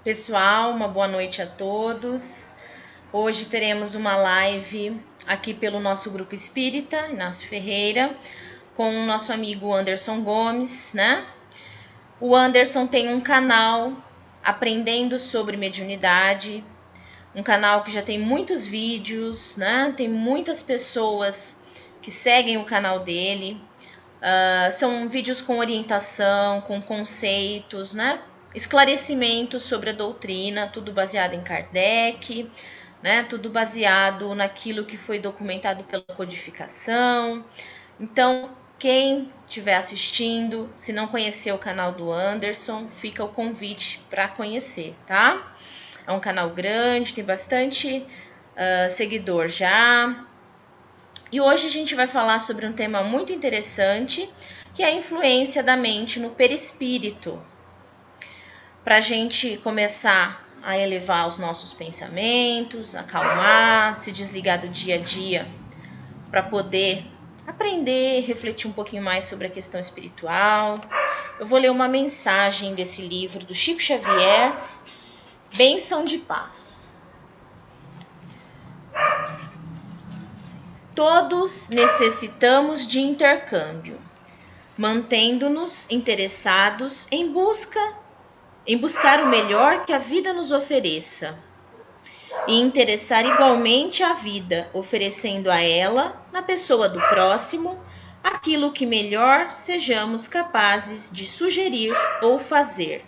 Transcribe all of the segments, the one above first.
Pessoal, uma boa noite a todos. Hoje teremos uma live aqui pelo nosso grupo espírita, Inácio Ferreira, com o nosso amigo Anderson Gomes, né? O Anderson tem um canal aprendendo sobre mediunidade, um canal que já tem muitos vídeos, né? Tem muitas pessoas que seguem o canal dele. São vídeos com orientação, com conceitos, né? Esclarecimentos sobre a doutrina, tudo baseado em Kardec, né? Tudo baseado naquilo que foi documentado pela codificação. Então, quem estiver assistindo, se não conhecer o canal do Anderson, fica o convite para conhecer, tá? É um canal grande, tem bastante seguidor já. E hoje a gente vai falar sobre um tema muito interessante, que é a influência da mente no perispírito. Para a gente começar a elevar os nossos pensamentos, acalmar, se desligar do dia a dia, para poder aprender, refletir um pouquinho mais sobre a questão espiritual. Eu vou ler uma mensagem desse livro do Chico Xavier, Bênção de Paz. Todos necessitamos de intercâmbio, mantendo-nos interessados em buscar o melhor que a vida nos ofereça, e interessar igualmente a vida, oferecendo a ela, na pessoa do próximo, aquilo que melhor sejamos capazes de sugerir ou fazer.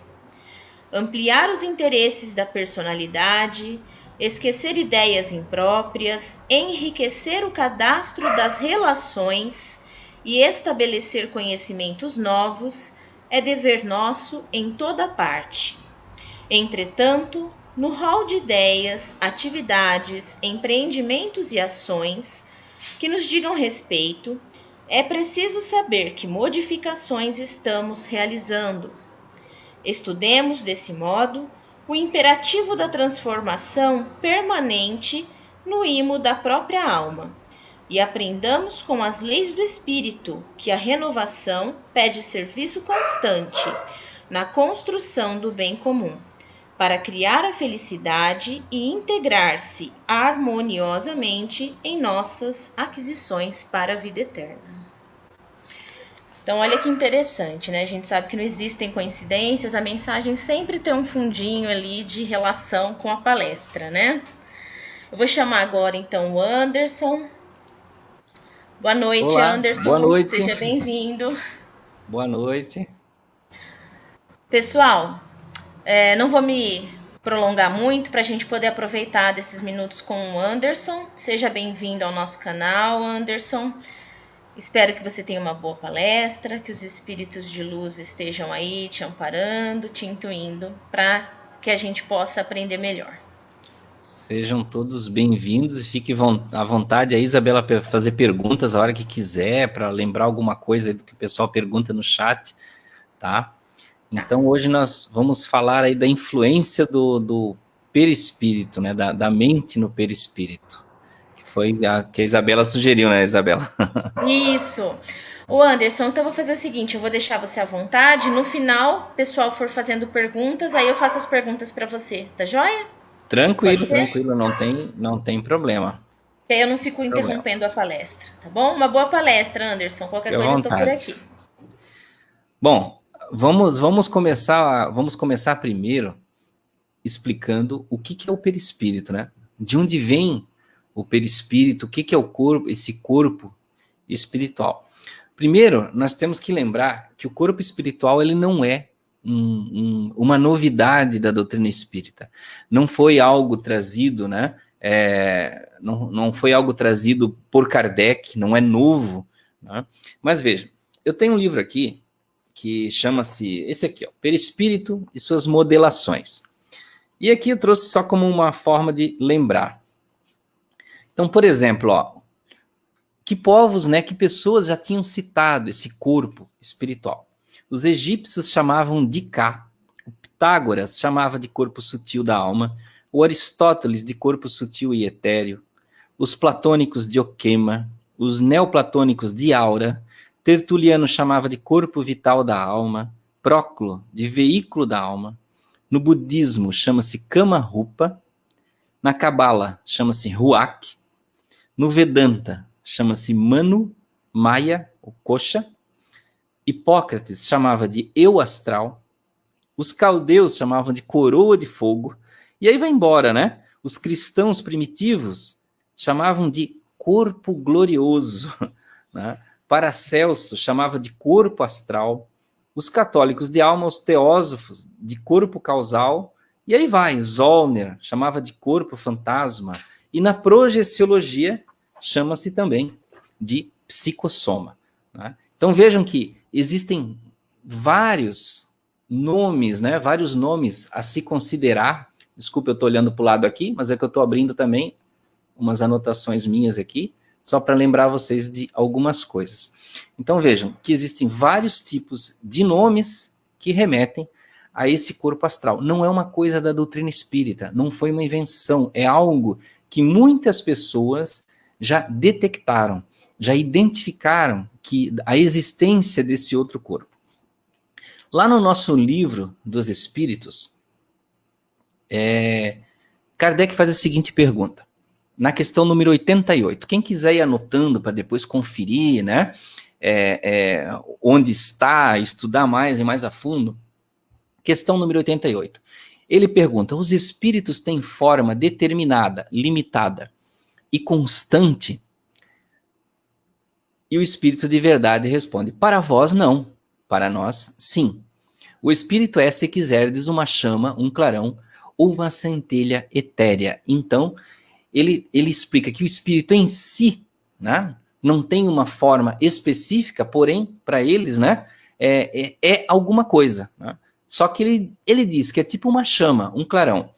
Ampliar os interesses da personalidade, esquecer ideias impróprias, enriquecer o cadastro das relações e estabelecer conhecimentos novos é dever nosso em toda parte. Entretanto, no rol de ideias, atividades, empreendimentos e ações que nos digam respeito, é preciso saber que modificações estamos realizando. Estudemos, desse modo, o imperativo da transformação permanente no imo da própria alma, e aprendamos com as leis do espírito que a renovação pede serviço constante na construção do bem comum, para criar a felicidade e integrar-se harmoniosamente em nossas aquisições para a vida eterna. Então, olha que interessante, né? A gente sabe que não existem coincidências, a mensagem sempre tem um fundinho ali de relação com a palestra, né? Eu vou chamar agora, então, o Anderson. Boa noite, Olá, Anderson. boa noite. Seja bem-vindo. Boa noite. Pessoal, não vou me prolongar muito para a gente poder aproveitar desses minutos com o Anderson. Seja bem-vindo ao nosso canal, Anderson. Espero que você tenha uma boa palestra, que os espíritos de luz estejam aí te amparando, te intuindo, para que a gente possa aprender melhor. Sejam todos bem-vindos e fique à vontade aí, Isabela, para fazer perguntas a hora que quiser, para lembrar alguma coisa do que o pessoal pergunta no chat, tá? Então, hoje nós vamos falar aí da influência do perispírito, né? Da mente no perispírito, que foi a que a Isabela sugeriu, né, Isabela? Isso. O Anderson, então eu vou fazer o seguinte, eu vou deixar você à vontade, no final, o pessoal for fazendo perguntas, aí eu faço as perguntas para você, tá joia? Tranquilo, não tem problema. Eu não fico interrompendo a palestra, tá bom? Uma boa palestra, Anderson, qualquer coisa eu tô por aqui. Bom, vamos começar primeiro explicando o que é o perispírito, né? De onde vem o perispírito, o que é o corpo, esse corpo espiritual. Primeiro, nós temos que lembrar que o corpo espiritual ele não é uma novidade da doutrina espírita. Não foi algo trazido, né? Não foi algo trazido por Kardec, não é novo. Né? Mas veja, eu tenho um livro aqui que chama-se, esse aqui, ó, Perispírito e suas modelações. E aqui eu trouxe só como uma forma de lembrar. Então, por exemplo, ó, que povos, né, que pessoas já tinham citado esse corpo espiritual? Os egípcios chamavam de Ka, o Pitágoras chamava de corpo sutil da alma, o Aristóteles de corpo sutil e etéreo, os platônicos de Oquema, os neoplatônicos de aura, Tertuliano chamava de corpo vital da alma, Próclo de veículo da alma, No budismo chama-se Kama Rupa. Na Cabala chama-se Ruach. No Vedanta chama-se Manu, Maya, ou Kosha. Hipócrates chamava de eu astral. Os caldeus chamavam de coroa de fogo. E aí vai embora, né? Os cristãos primitivos chamavam de corpo glorioso, né? Paracelso chamava de corpo astral. Os católicos de alma, os teósofos de corpo causal. E aí vai, Zollner chamava de corpo fantasma. E na projeciologia chama-se também de psicossoma, né? Então vejam que existem vários nomes, né? Vários nomes a se considerar. Desculpa, eu estou olhando para o lado aqui, mas é que eu estou abrindo também umas anotações minhas aqui, só para lembrar vocês de algumas coisas. Então vejam que existem vários tipos de nomes que remetem a esse corpo astral. Não é uma coisa da doutrina espírita, não foi uma invenção, é algo que muitas pessoas já detectaram, já identificaram que a existência desse outro corpo. Lá no nosso livro dos Espíritos, Kardec faz a seguinte pergunta, na questão número 88. Quem quiser ir anotando para depois conferir, né, onde está, estudar mais e mais a fundo, questão número 88. Ele pergunta, os espíritos têm forma determinada, limitada e constante? E o espírito de verdade responde, para vós não, para nós sim. O espírito é, se quiserdes, uma chama, um clarão ou uma centelha etérea. Então, ele explica que o espírito em si, né, não tem uma forma específica, porém, para eles, né, é alguma coisa, né? Só que ele diz que é tipo uma chama, um clarão.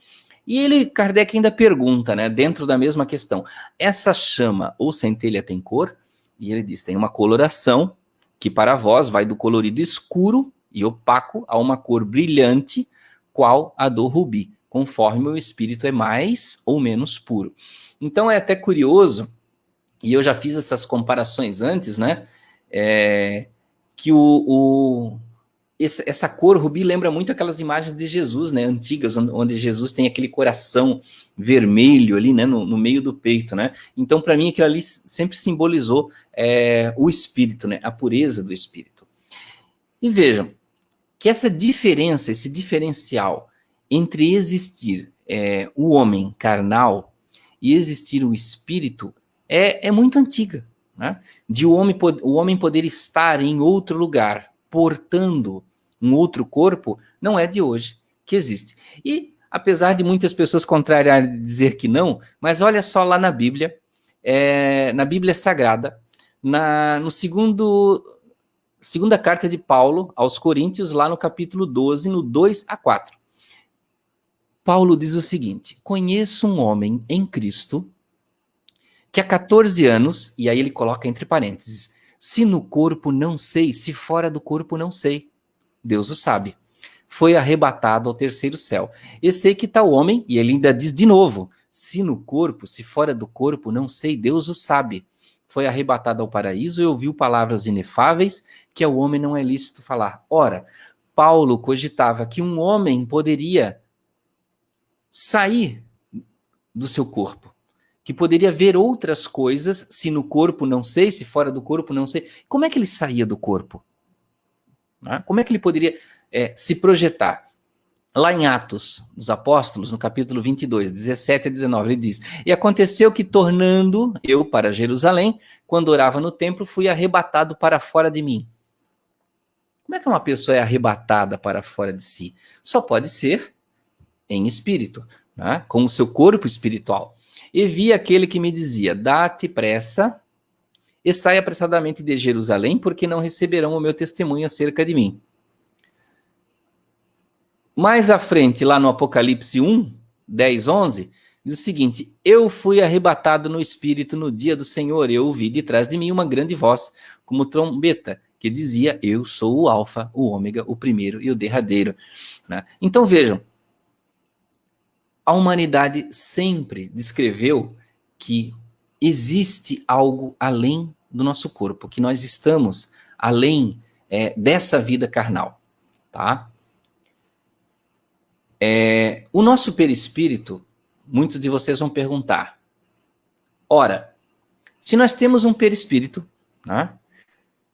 E Kardec ainda pergunta, né, dentro da mesma questão, essa chama ou centelha tem cor? E ele diz, tem uma coloração, que para vós vai do colorido escuro e opaco a uma cor brilhante, qual a do rubi, conforme o espírito é mais ou menos puro. Então é até curioso, e eu já fiz essas comparações antes, né, que essa cor rubi lembra muito aquelas imagens de Jesus, né, antigas, onde Jesus tem aquele coração vermelho ali, né, no meio do peito, né. Então, para mim, aquilo ali sempre simbolizou o espírito, né, a pureza do espírito. E vejam que essa diferença, esse diferencial entre existir o homem carnal e existir o espírito é muito antiga, né? De o homem poder estar em outro lugar, portando um outro corpo, não é de hoje que existe. E, apesar de muitas pessoas contrariarem e dizer que não, mas olha só lá na Bíblia Sagrada, no segunda carta de Paulo aos Coríntios, lá no capítulo 12, no 2 a 4. Paulo diz o seguinte, conheço um homem em Cristo que há 14 anos, e aí ele coloca entre parênteses, se no corpo não sei, se fora do corpo não sei, Deus o sabe, foi arrebatado ao terceiro céu. E sei que tal homem, e ele ainda diz de novo, se no corpo, se fora do corpo, não sei, Deus o sabe, foi arrebatado ao paraíso e ouviu palavras inefáveis que ao homem não é lícito falar. Ora, Paulo cogitava que um homem poderia sair do seu corpo, que poderia ver outras coisas, se no corpo não sei, se fora do corpo não sei. Como é que ele saía do corpo? Como é que ele poderia se projetar? Lá em Atos dos Apóstolos, no capítulo 22, 17 a 19, ele diz, e aconteceu que, tornando eu para Jerusalém, quando orava no templo, fui arrebatado para fora de mim. Como é que uma pessoa é arrebatada para fora de si? Só pode ser em espírito, né? Com o seu corpo espiritual. E vi aquele que me dizia, dá-te pressa e sai apressadamente de Jerusalém, porque não receberão o meu testemunho acerca de mim. Mais à frente, lá no Apocalipse 1, 10, 11, diz o seguinte, eu fui arrebatado no espírito no dia do Senhor, eu ouvi de trás de mim uma grande voz, como trombeta, que dizia, eu sou o alfa, o ômega, o primeiro e o derradeiro. Né? Então vejam, a humanidade sempre descreveu que existe algo além do nosso corpo, que nós estamos além dessa vida carnal, tá? O nosso perispírito, muitos de vocês vão perguntar, ora, se nós temos um perispírito, né?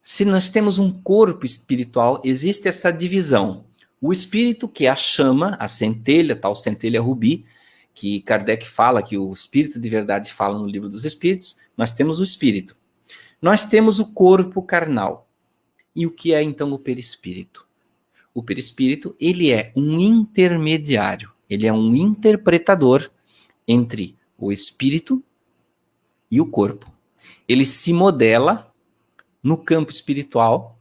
Se nós temos um corpo espiritual, existe essa divisão. O espírito, que é a chama, a centelha, tal centelha rubi, que Kardec fala, que o Espírito de Verdade fala no Livro dos Espíritos, nós temos o espírito. Nós temos o corpo carnal. E o que é então o perispírito? O perispírito, ele é um intermediário, ele é um interpretador entre o espírito e o corpo. Ele se modela no campo espiritual,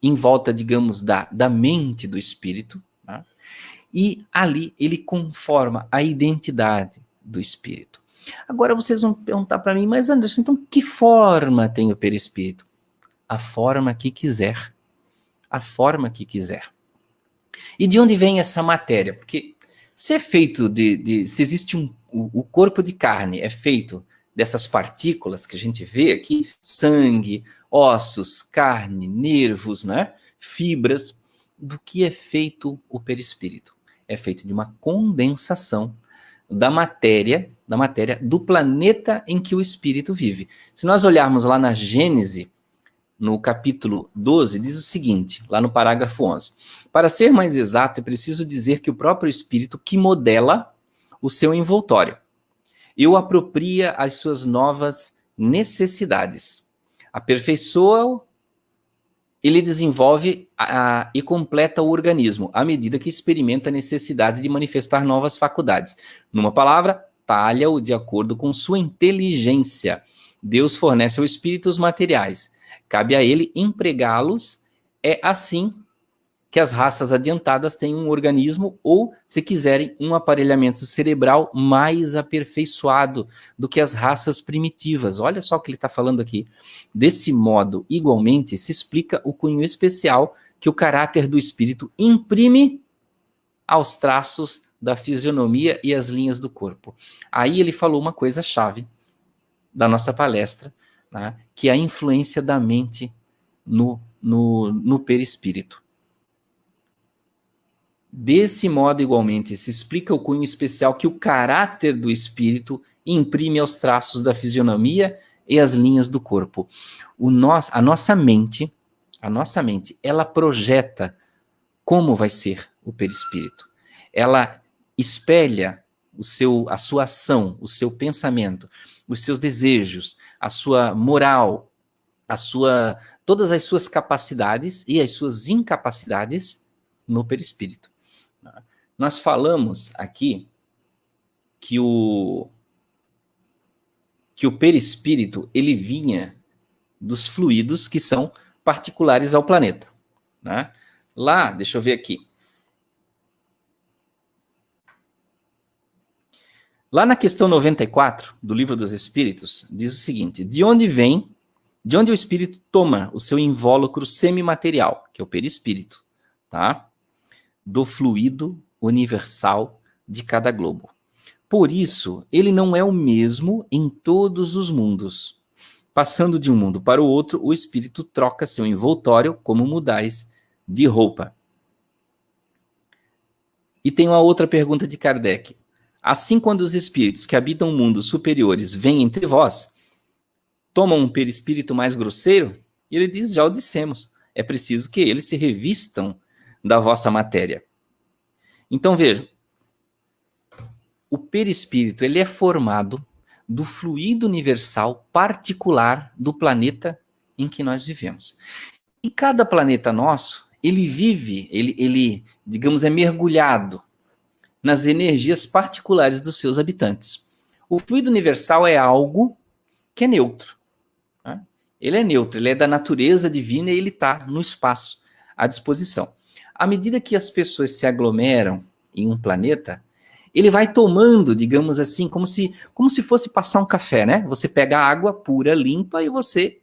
em volta, digamos, da mente do espírito, né? E ali ele conforma a identidade do espírito. Agora vocês vão perguntar para mim, mas Anderson, então que forma tem o perispírito? A forma que quiser. A forma que quiser. E de onde vem essa matéria? Porque se é feito se existe o corpo de carne é feito dessas partículas que a gente vê aqui, sangue, ossos, carne, nervos, né? Fibras, do que é feito o perispírito? É feito de uma condensação da matéria do planeta em que o espírito vive. Se nós olharmos lá na Gênese, no capítulo 12, diz o seguinte, lá no parágrafo 11. Para ser mais exato, é preciso dizer que o próprio espírito que modela o seu envoltório e o apropria as suas novas necessidades. Aperfeiçoa-o, ele desenvolve e completa o organismo à medida que experimenta a necessidade de manifestar novas faculdades. Numa palavra, talha-o de acordo com sua inteligência. Deus fornece ao espírito os materiais. Cabe a ele empregá-los. É assim que as raças adiantadas têm um organismo ou, se quiserem, um aparelhamento cerebral mais aperfeiçoado do que as raças primitivas. Olha só o que ele está falando aqui. Desse modo, igualmente, se explica o cunho especial que o caráter do espírito imprime aos traços da fisionomia e às linhas do corpo. Aí ele falou uma coisa chave da nossa palestra, né, que é a influência da mente no perispírito. Desse modo, igualmente, se explica o cunho especial que o caráter do espírito imprime aos traços da fisionomia e às linhas do corpo. A nossa mente, ela projeta como vai ser o perispírito. Ela espelha a sua ação, o seu pensamento, os seus desejos, a sua moral, todas as suas capacidades e as suas incapacidades no perispírito. Nós falamos aqui que o perispírito, ele vinha dos fluidos que são particulares ao planeta, né? Lá, deixa eu ver aqui. Lá na questão 94 do Livro dos Espíritos, diz o seguinte: de onde o espírito toma o seu invólucro semimaterial, que é o perispírito, tá? Do fluido universal de cada globo. Por isso, ele não é o mesmo em todos os mundos. Passando de um mundo para o outro, o espírito troca seu envoltório como mudais de roupa. E tem uma outra pergunta de Kardec. Assim, quando os espíritos que habitam mundos superiores vêm entre vós, tomam um perispírito mais grosseiro? E ele diz, já o dissemos, é preciso que eles se revistam da vossa matéria. Então, veja, o perispírito, ele é formado do fluido universal particular do planeta em que nós vivemos. E cada planeta nosso, ele vive, ele, digamos, é mergulhado nas energias particulares dos seus habitantes. O fluido universal é algo que é neutro, né? Ele é neutro, ele é da natureza divina e ele está no espaço à disposição. À medida que as pessoas se aglomeram em um planeta, ele vai tomando, digamos assim, como se fosse passar um café, né? Você pega a água pura, limpa, e você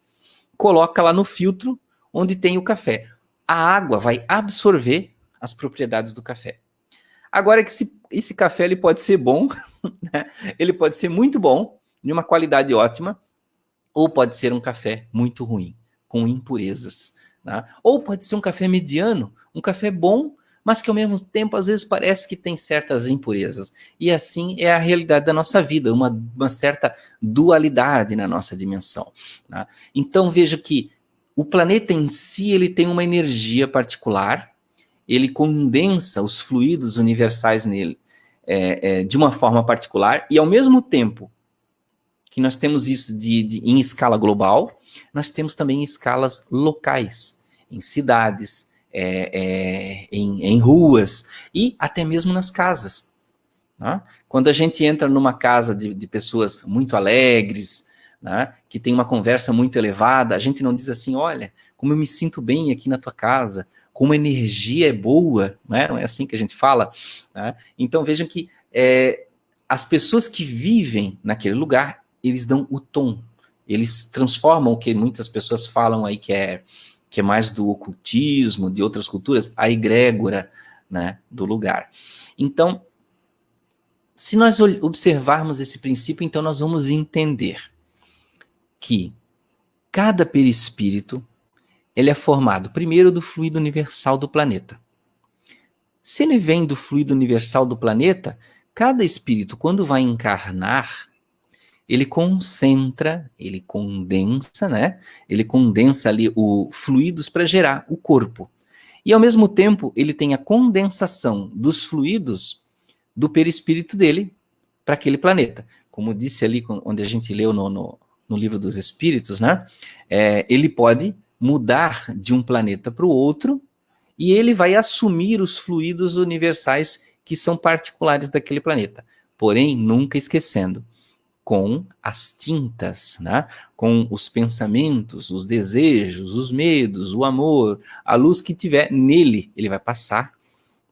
coloca lá no filtro onde tem o café. A água vai absorver as propriedades do café. Agora que esse café ele pode ser bom, né? Ele pode ser muito bom, de uma qualidade ótima, ou pode ser um café muito ruim, com impurezas, né? Ou pode ser um café mediano, um café bom, mas que ao mesmo tempo, às vezes, parece que tem certas impurezas. E assim é a realidade da nossa vida, uma certa dualidade na nossa dimensão. Né? Então, veja que o planeta em si, ele tem uma energia particular, ele condensa os fluidos universais nele de uma forma particular, e ao mesmo tempo que nós temos isso em escala global, nós temos também em escalas locais, em cidades, em ruas e até mesmo nas casas. Né? Quando a gente entra numa casa de pessoas muito alegres, né, que tem uma conversa muito elevada, a gente não diz assim, olha, como eu me sinto bem aqui na tua casa, como a energia é boa, né? Não é assim que a gente fala. Né? Então vejam que as pessoas que vivem naquele lugar, eles dão o tom, eles transformam o que muitas pessoas falam aí que é mais do ocultismo, de outras culturas, a egrégora, né, do lugar. Então, se nós observarmos esse princípio, então nós vamos entender que cada perispírito ele é formado primeiro do fluido universal do planeta. Se ele vem do fluido universal do planeta, cada espírito, quando vai encarnar, ele concentra, ele condensa, né? Ele condensa ali os fluidos para gerar o corpo. E ao mesmo tempo, ele tem a condensação dos fluidos do perispírito dele para aquele planeta. Como disse ali, onde a gente leu no livro dos Espíritos, né? Ele pode mudar de um planeta para o outro e ele vai assumir os fluidos universais que são particulares daquele planeta. Porém, nunca esquecendo, com as tintas, né? Com os pensamentos, os desejos, os medos, o amor, a luz que tiver nele, ele vai passar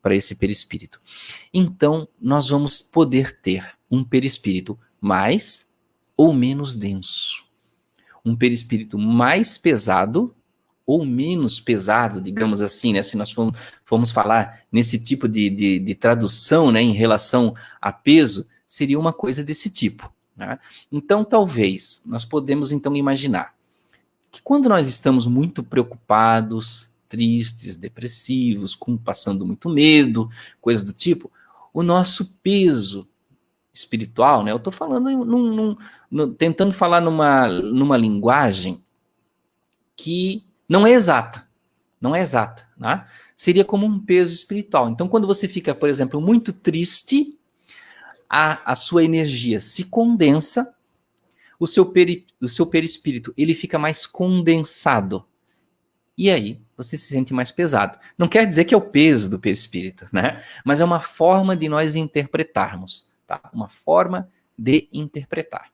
para esse perispírito. Então, nós vamos poder ter um perispírito mais ou menos denso. Um perispírito mais pesado ou menos pesado, digamos assim, né? Se nós formos falar nesse tipo de tradução, né, em relação a peso, seria uma coisa desse tipo. Né? Então, talvez, nós podemos então imaginar que quando nós estamos muito preocupados, tristes, depressivos, passando muito medo, coisas do tipo, o nosso peso espiritual, né? Eu estou falando, tentando falar numa linguagem que não é exata, né? Seria como um peso espiritual. Então, quando você fica, por exemplo, muito triste, a sua energia se condensa, o seu perispírito ele fica mais condensado. E aí, você se sente mais pesado. Não quer dizer que é o peso do perispírito, né? Mas é uma forma de nós interpretarmos, tá? Uma forma de interpretar.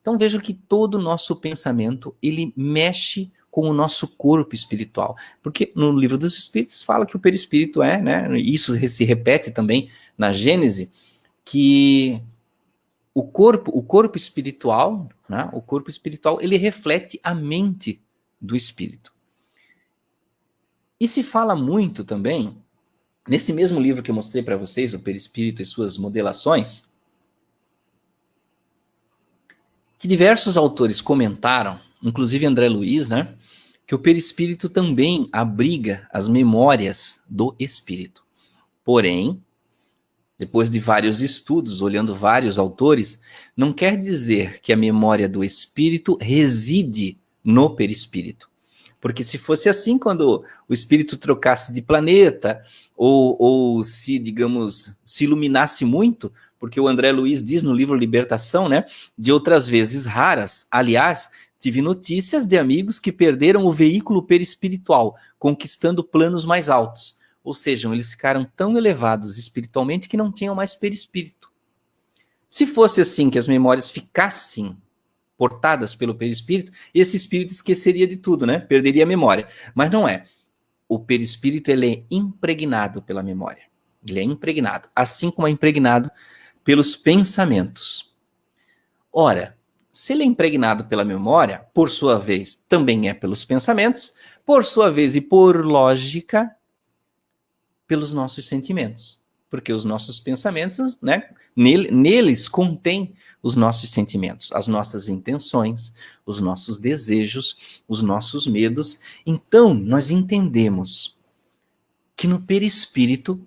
Então, veja que todo o nosso pensamento, ele mexe com o nosso corpo espiritual. Porque no livro dos Espíritos fala que o perispírito né? Isso se repete também na Gênese, que o corpo espiritual, né? O corpo espiritual, ele reflete a mente do espírito. E se fala muito também, nesse mesmo livro que eu mostrei para vocês, o Perispírito e suas modelações, que diversos autores comentaram, inclusive André Luiz, né, que o perispírito também abriga as memórias do espírito. Porém, depois de vários estudos, olhando vários autores, não quer dizer que a memória do espírito reside no perispírito. Porque se fosse assim, quando o espírito trocasse de planeta, ou se, digamos, se iluminasse muito, porque o André Luiz diz no livro Libertação, né, de outras vezes raras, aliás, tive notícias de amigos que perderam o veículo perispiritual, conquistando planos mais altos. Ou seja, eles ficaram tão elevados espiritualmente que não tinham mais perispírito. Se fosse assim, que as memórias ficassem portadas pelo perispírito, esse espírito esqueceria de tudo, né? Perderia a memória. Mas não é. O perispírito, ele é impregnado pela memória. Ele é impregnado, assim como é impregnado pelos pensamentos. Ora, se ele é impregnado pela memória, por sua vez, também é pelos pensamentos, por sua vez e por lógica, pelos nossos sentimentos. Porque os nossos pensamentos, né, neles contém os nossos sentimentos, as nossas intenções, os nossos desejos, os nossos medos. Então, nós entendemos que no perispírito,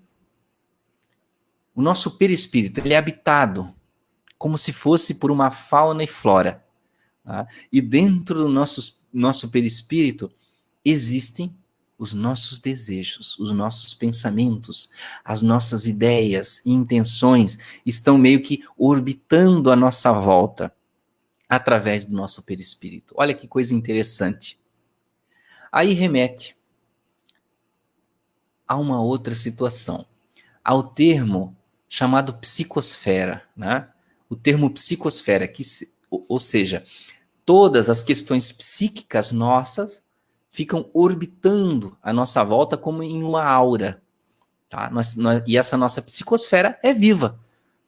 o nosso perispírito, ele é habitado como se fosse por uma fauna e flora. Tá? E dentro do nosso perispírito existem os nossos desejos, os nossos pensamentos, as nossas ideias e intenções estão meio que orbitando a nossa volta através do nosso perispírito. Olha que coisa interessante. Aí remete a uma outra situação, ao termo chamado psicosfera, né? O termo psicosfera, ou seja, todas as questões psíquicas nossas ficam orbitando a nossa volta como em uma aura. Tá? E essa nossa psicosfera é viva.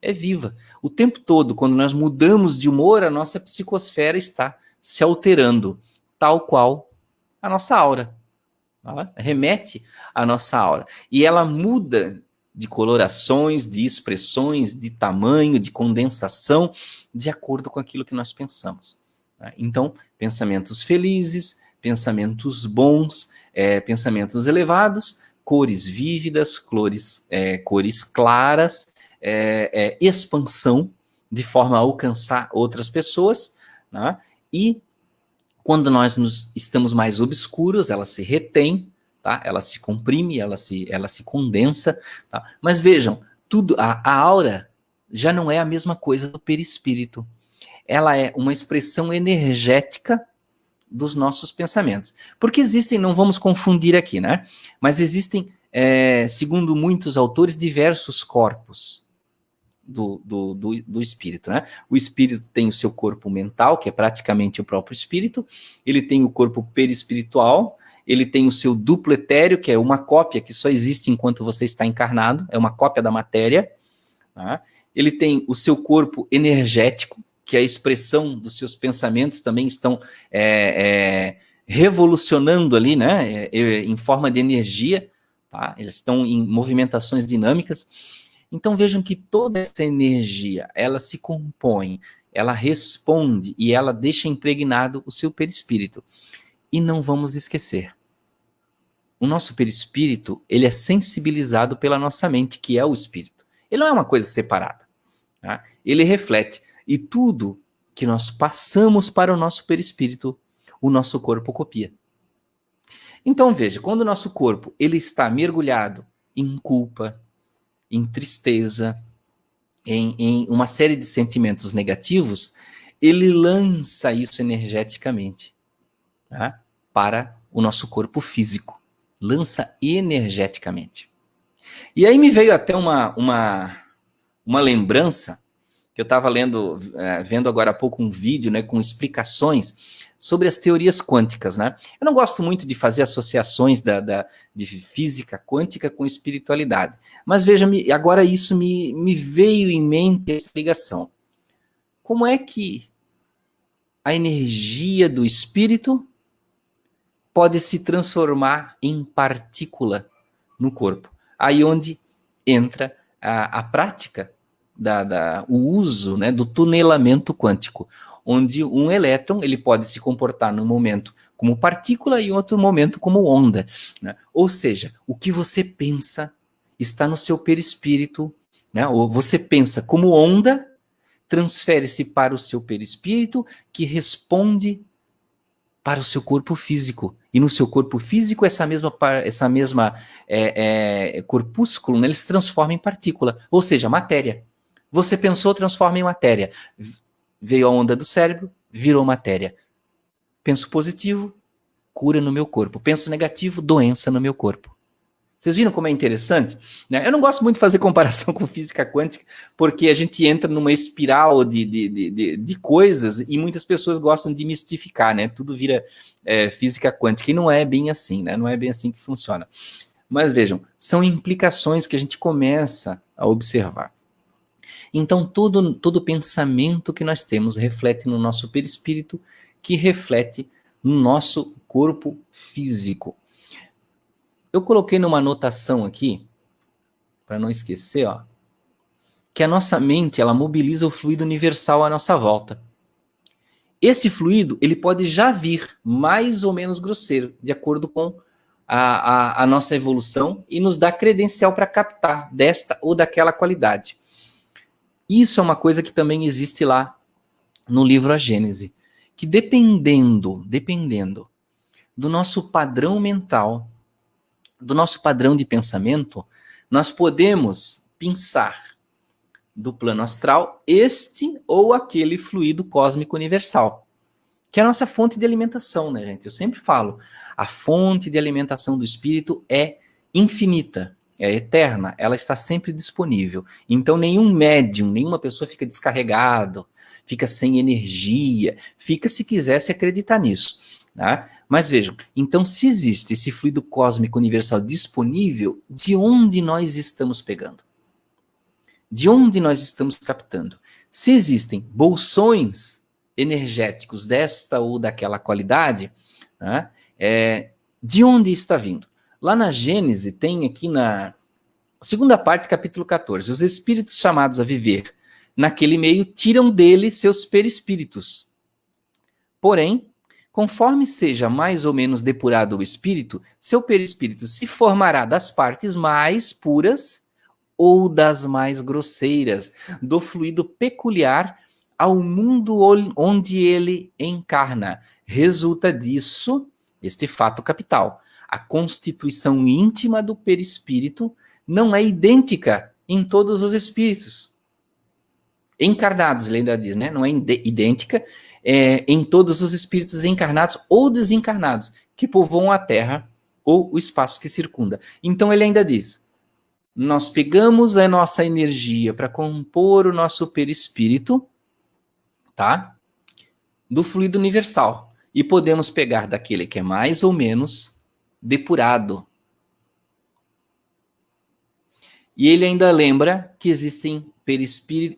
É viva. O tempo todo, quando nós mudamos de humor, a nossa psicosfera está se alterando, tal qual a nossa aura. Ela remete à nossa aura. E ela muda de colorações, de expressões, de tamanho, de condensação, de acordo com aquilo que nós pensamos. Tá? Então, pensamentos felizes, pensamentos bons, pensamentos elevados, cores vívidas, cores claras, expansão, de forma a alcançar outras pessoas, né? E quando nós estamos mais obscuros, ela se retém, tá? Ela se comprime, ela se condensa. Tá? Mas vejam, a aura já não é a mesma coisa do perispírito. Ela é uma expressão energética dos nossos pensamentos. Porque existem, não vamos confundir aqui, né? Mas existem, segundo muitos autores, diversos corpos do espírito, né? O espírito tem o seu corpo mental, que é praticamente o próprio espírito, ele tem o corpo perispiritual, ele tem o seu duplo etéreo, que é uma cópia que só existe enquanto você está encarnado, é uma cópia da matéria, tá? Ele tem o seu corpo energético, que a expressão dos seus pensamentos também estão revolucionando ali, né, em forma de energia, tá? Eles estão em movimentações dinâmicas. Então vejam que toda essa energia, ela se compõe, ela responde e ela deixa impregnado o seu perispírito. E não vamos esquecer, o nosso perispírito, ele é sensibilizado pela nossa mente, que é o espírito. Ele não é uma coisa separada, tá? Ele reflete. E tudo que nós passamos para o nosso perispírito, o nosso corpo copia. Então veja, quando o nosso corpo ele está mergulhado em culpa, em tristeza, em uma série de sentimentos negativos, ele lança isso energeticamente, tá? Para o nosso corpo físico. Lança energeticamente. E aí me veio até uma lembrança, que eu estava vendo agora há pouco um vídeo, né, com explicações sobre as teorias quânticas, né? Eu não gosto muito de fazer associações de física quântica com espiritualidade, mas veja-me, agora isso me veio em mente essa ligação. Como é que a energia do espírito pode se transformar em partícula no corpo? Aí onde entra a prática o uso, né, do tunelamento quântico, onde um elétron ele pode se comportar num momento como partícula e em outro momento como onda, né? Ou seja, o que você pensa está no seu perispírito, né? Ou você pensa como onda, transfere-se para o seu perispírito, que responde para o seu corpo físico. E no seu corpo físico, essa mesma corpúsculo, né, ele se transforma em partícula, ou seja, matéria. Você pensou, transforma em matéria. Veio a onda do cérebro, virou matéria. Penso positivo, cura no meu corpo. Penso negativo, doença no meu corpo. Vocês viram como é interessante? Né? Eu não gosto muito de fazer comparação com física quântica, porque a gente entra numa espiral de coisas e muitas pessoas gostam de mistificar, né? Tudo vira física quântica, e não é bem assim, né? Não é bem assim que funciona. Mas vejam, são implicações que a gente começa a observar. Então, todo pensamento que nós temos reflete no nosso perispírito, que reflete no nosso corpo físico. Eu coloquei numa anotação aqui, para não esquecer, ó, que a nossa mente ela mobiliza o fluido universal à nossa volta. Esse fluido ele pode já vir mais ou menos grosseiro, de acordo com a nossa evolução e nos dá credencial para captar desta ou daquela qualidade. Isso é uma coisa que também existe lá no livro A Gênese, que dependendo do nosso padrão mental, do nosso padrão de pensamento, nós podemos pensar do plano astral este ou aquele fluido cósmico universal, que é a nossa fonte de alimentação, né, gente? Eu sempre falo, a fonte de alimentação do espírito é infinita, é eterna, ela está sempre disponível. Então nenhum médium, nenhuma pessoa fica descarregado, fica sem energia, fica se quisesse acreditar nisso. Tá? Mas vejam, então se existe esse fluido cósmico universal disponível, de onde nós estamos pegando? De onde nós estamos captando? Se existem bolsões energéticos desta ou daquela qualidade, né, de onde está vindo? Lá na Gênese tem aqui na segunda parte, capítulo 14, os espíritos chamados a viver naquele meio tiram dele seus perispíritos. Porém, conforme seja mais ou menos depurado o espírito, seu perispírito se formará das partes mais puras ou das mais grosseiras, do fluido peculiar ao mundo onde ele encarna. Resulta disso, este fato capital. A constituição íntima do perispírito não é idêntica em todos os espíritos encarnados, ele ainda diz, né? Não é idêntica em todos os espíritos encarnados ou desencarnados que povoam a Terra ou o espaço que circunda. Então ele ainda diz, nós pegamos a nossa energia para compor o nosso perispírito, tá? Do fluido universal. E podemos pegar daquele que é mais ou menos depurado. E ele ainda lembra que existem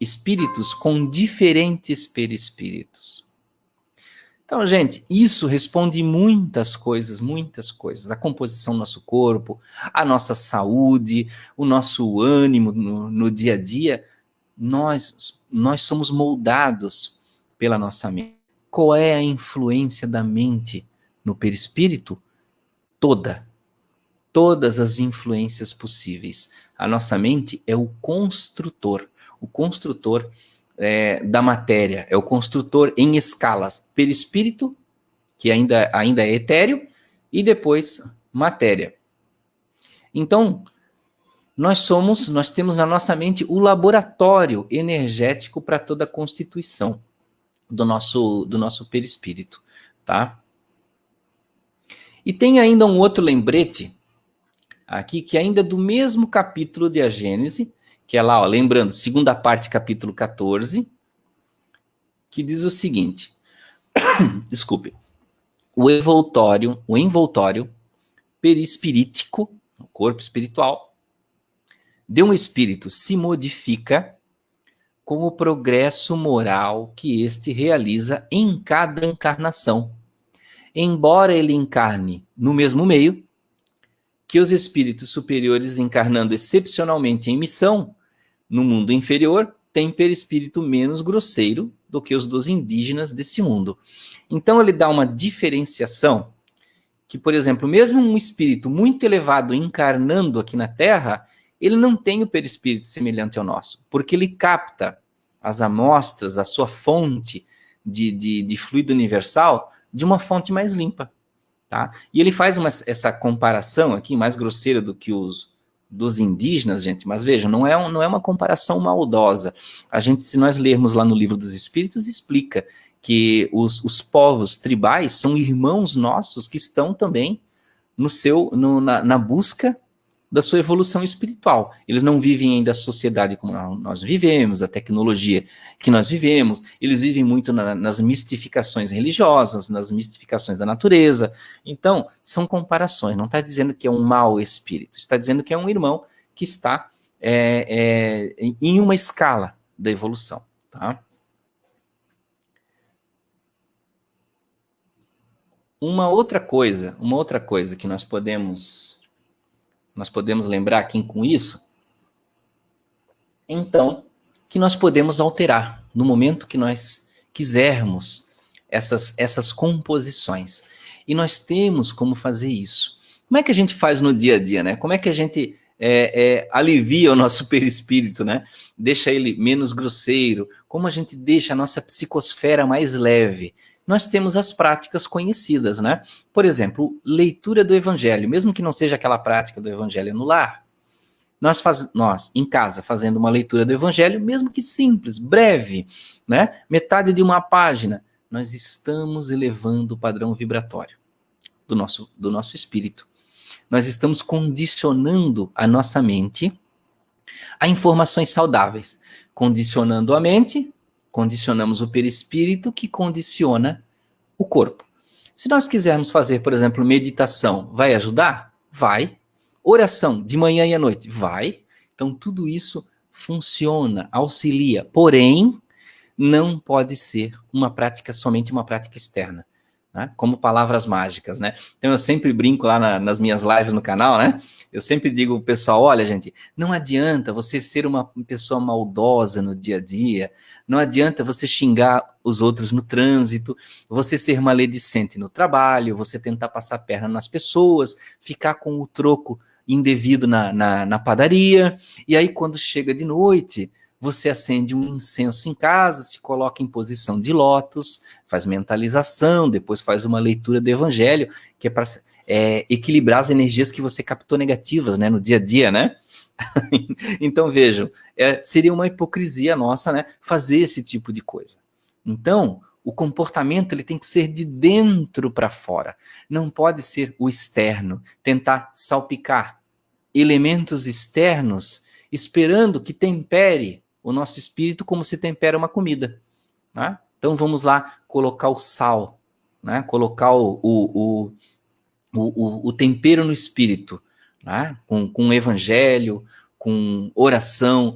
espíritos com diferentes perispíritos. Então, gente, isso responde muitas coisas, a composição do nosso corpo, a nossa saúde, o nosso ânimo no dia a dia. Nós somos moldados pela nossa mente. Qual é a influência da mente no perispírito? Todas as influências possíveis. A nossa mente é o construtor da matéria, é o construtor em escalas, perispírito, que ainda é etéreo, e depois matéria. Então, nós temos na nossa mente o laboratório energético para toda a constituição do nosso perispírito, tá? E tem ainda um outro lembrete aqui, que ainda é do mesmo capítulo de A Gênese, que é lá, ó, lembrando, segunda parte, capítulo 14, que diz o seguinte, desculpe, o envoltório perispirítico, o corpo espiritual, de um espírito se modifica com o progresso moral que este realiza em cada encarnação. Embora ele encarne no mesmo meio, que os espíritos superiores encarnando excepcionalmente em missão, no mundo inferior, têm perispírito menos grosseiro do que os dos indígenas desse mundo. Então ele dá uma diferenciação que, por exemplo, mesmo um espírito muito elevado encarnando aqui na Terra, ele não tem o perispírito semelhante ao nosso, porque ele capta as amostras, a sua fonte de fluido universal de uma fonte mais limpa. Tá? E ele faz essa comparação aqui, mais grosseira do que os dos indígenas, gente, mas vejam, não é uma comparação maldosa. Se nós lermos lá no Livro dos Espíritos, explica que os povos tribais são irmãos nossos que estão também na busca da sua evolução espiritual. Eles não vivem ainda a sociedade como nós vivemos, a tecnologia que nós vivemos, eles vivem muito nas mistificações religiosas, nas mistificações da natureza. Então, são comparações, não está dizendo que é um mau espírito, está dizendo que é um irmão que está em uma escala da evolução. Tá? Uma outra coisa que nós podemos lembrar aqui com isso, então, que nós podemos alterar no momento que nós quisermos essas composições. E nós temos como fazer isso. Como é que a gente faz no dia a dia, né? Como é que a gente alivia o nosso perispírito, né? Deixa ele menos grosseiro. Como a gente deixa a nossa psicosfera mais leve? Nós temos as práticas conhecidas, né? Por exemplo, leitura do Evangelho, mesmo que não seja aquela prática do Evangelho no lar. Nós, em casa, fazendo uma leitura do Evangelho, mesmo que simples, breve, né? Metade de uma página, nós estamos elevando o padrão vibratório do nosso espírito. Nós estamos condicionando a nossa mente a informações saudáveis. Condicionando a mente, condicionamos o perispírito, que condiciona o corpo. Se nós quisermos fazer, por exemplo, meditação, vai ajudar? Vai. Oração de manhã e à noite? Vai. Então, tudo isso funciona, auxilia. Porém, não pode ser somente uma prática externa, né? Como palavras mágicas, né? Então, eu sempre brinco lá nas minhas lives no canal, né? Eu sempre digo pro pessoal, olha, gente, não adianta você ser uma pessoa maldosa no dia a dia, não adianta você xingar os outros no trânsito, você ser maledicente no trabalho, você tentar passar a perna nas pessoas, ficar com o troco indevido na padaria, e aí quando chega de noite, você acende um incenso em casa, se coloca em posição de lótus, faz mentalização, depois faz uma leitura do Evangelho, que é para equilibrar as energias que você captou negativas, né, no dia a dia, né? Então, vejam, seria uma hipocrisia nossa, né, fazer esse tipo de coisa. Então, o comportamento ele tem que ser de dentro para fora. Não pode ser o externo, tentar salpicar elementos externos esperando que tempere o nosso espírito como se tempera uma comida, né? Então vamos lá colocar o sal, né? Colocar o tempero no espírito, né? Com o evangelho, com oração,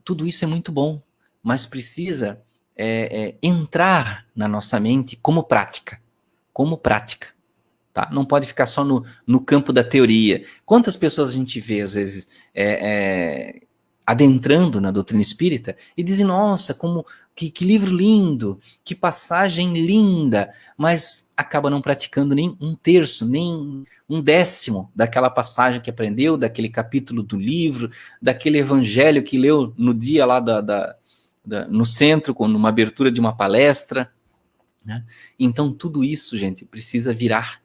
tudo isso é muito bom, mas precisa entrar na nossa mente como prática, tá? Não pode ficar só no campo da teoria. Quantas pessoas a gente vê, às vezes, adentrando na doutrina espírita e dizem, nossa, que livro lindo, que passagem linda, mas acaba não praticando nem um terço, nem um décimo daquela passagem que aprendeu, daquele capítulo do livro, daquele evangelho que leu no dia lá no centro, numa abertura de uma palestra, né? Então tudo isso, gente, precisa virar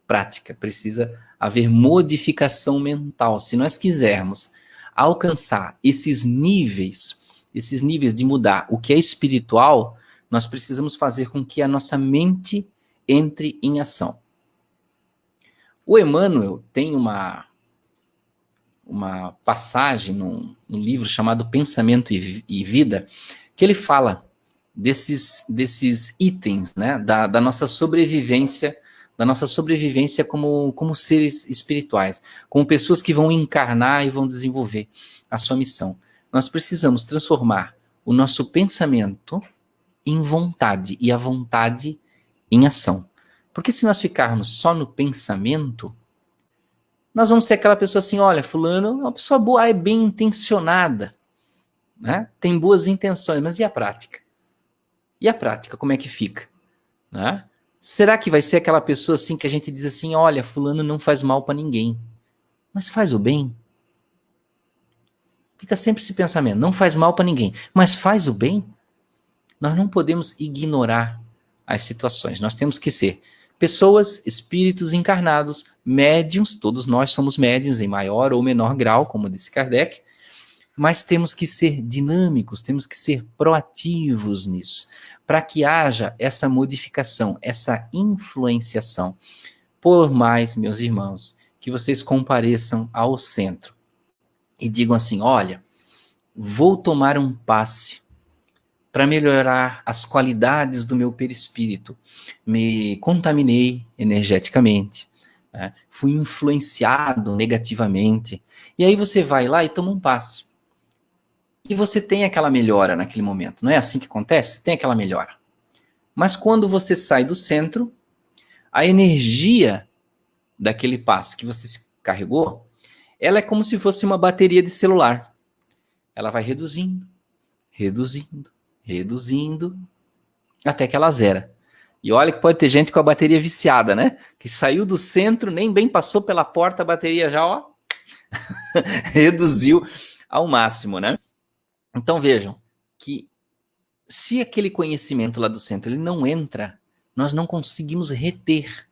prática, precisa haver modificação mental. Se nós quisermos alcançar esses níveis de mudar o que é espiritual, nós precisamos fazer com que a nossa mente entre em ação. O Emmanuel tem uma passagem num livro chamado Pensamento e Vida, que ele fala desses itens, né, da nossa sobrevivência, como seres espirituais, como pessoas que vão encarnar e vão desenvolver a sua missão. Nós precisamos transformar o nosso pensamento em vontade e a vontade em ação. Porque se nós ficarmos só no pensamento, nós vamos ser aquela pessoa assim, olha, fulano é uma pessoa boa, é bem intencionada, né? Tem boas intenções, mas e a prática? E a prática, como é que fica? Né? Será que vai ser aquela pessoa assim que a gente diz assim, olha, fulano não faz mal para ninguém, mas faz o bem? Fica sempre esse pensamento, não faz mal para ninguém, mas faz o bem? Nós não podemos ignorar as situações, nós temos que ser pessoas, espíritos encarnados, médiuns, todos nós somos médiuns em maior ou menor grau, como disse Kardec, mas temos que ser dinâmicos, temos que ser proativos nisso, para que haja essa modificação, essa influenciação. Por mais, meus irmãos, que vocês compareçam ao centro e digam assim, olha, vou tomar um passe para melhorar as qualidades do meu perispírito. Me contaminei energeticamente, né? Fui influenciado negativamente. E aí você vai lá e toma um passe. E você tem aquela melhora naquele momento. Não é assim que acontece? Tem aquela melhora. Mas quando você sai do centro, a energia daquele passe que você se carregou, ela é como se fosse uma bateria de celular. Ela vai reduzindo, reduzindo, reduzindo, até que ela zera. E olha que pode ter gente com a bateria viciada, né? Que saiu do centro, nem bem passou pela porta, a bateria já, ó, reduziu ao máximo, né? Então vejam que se aquele conhecimento lá do centro ele não entra, nós não conseguimos reter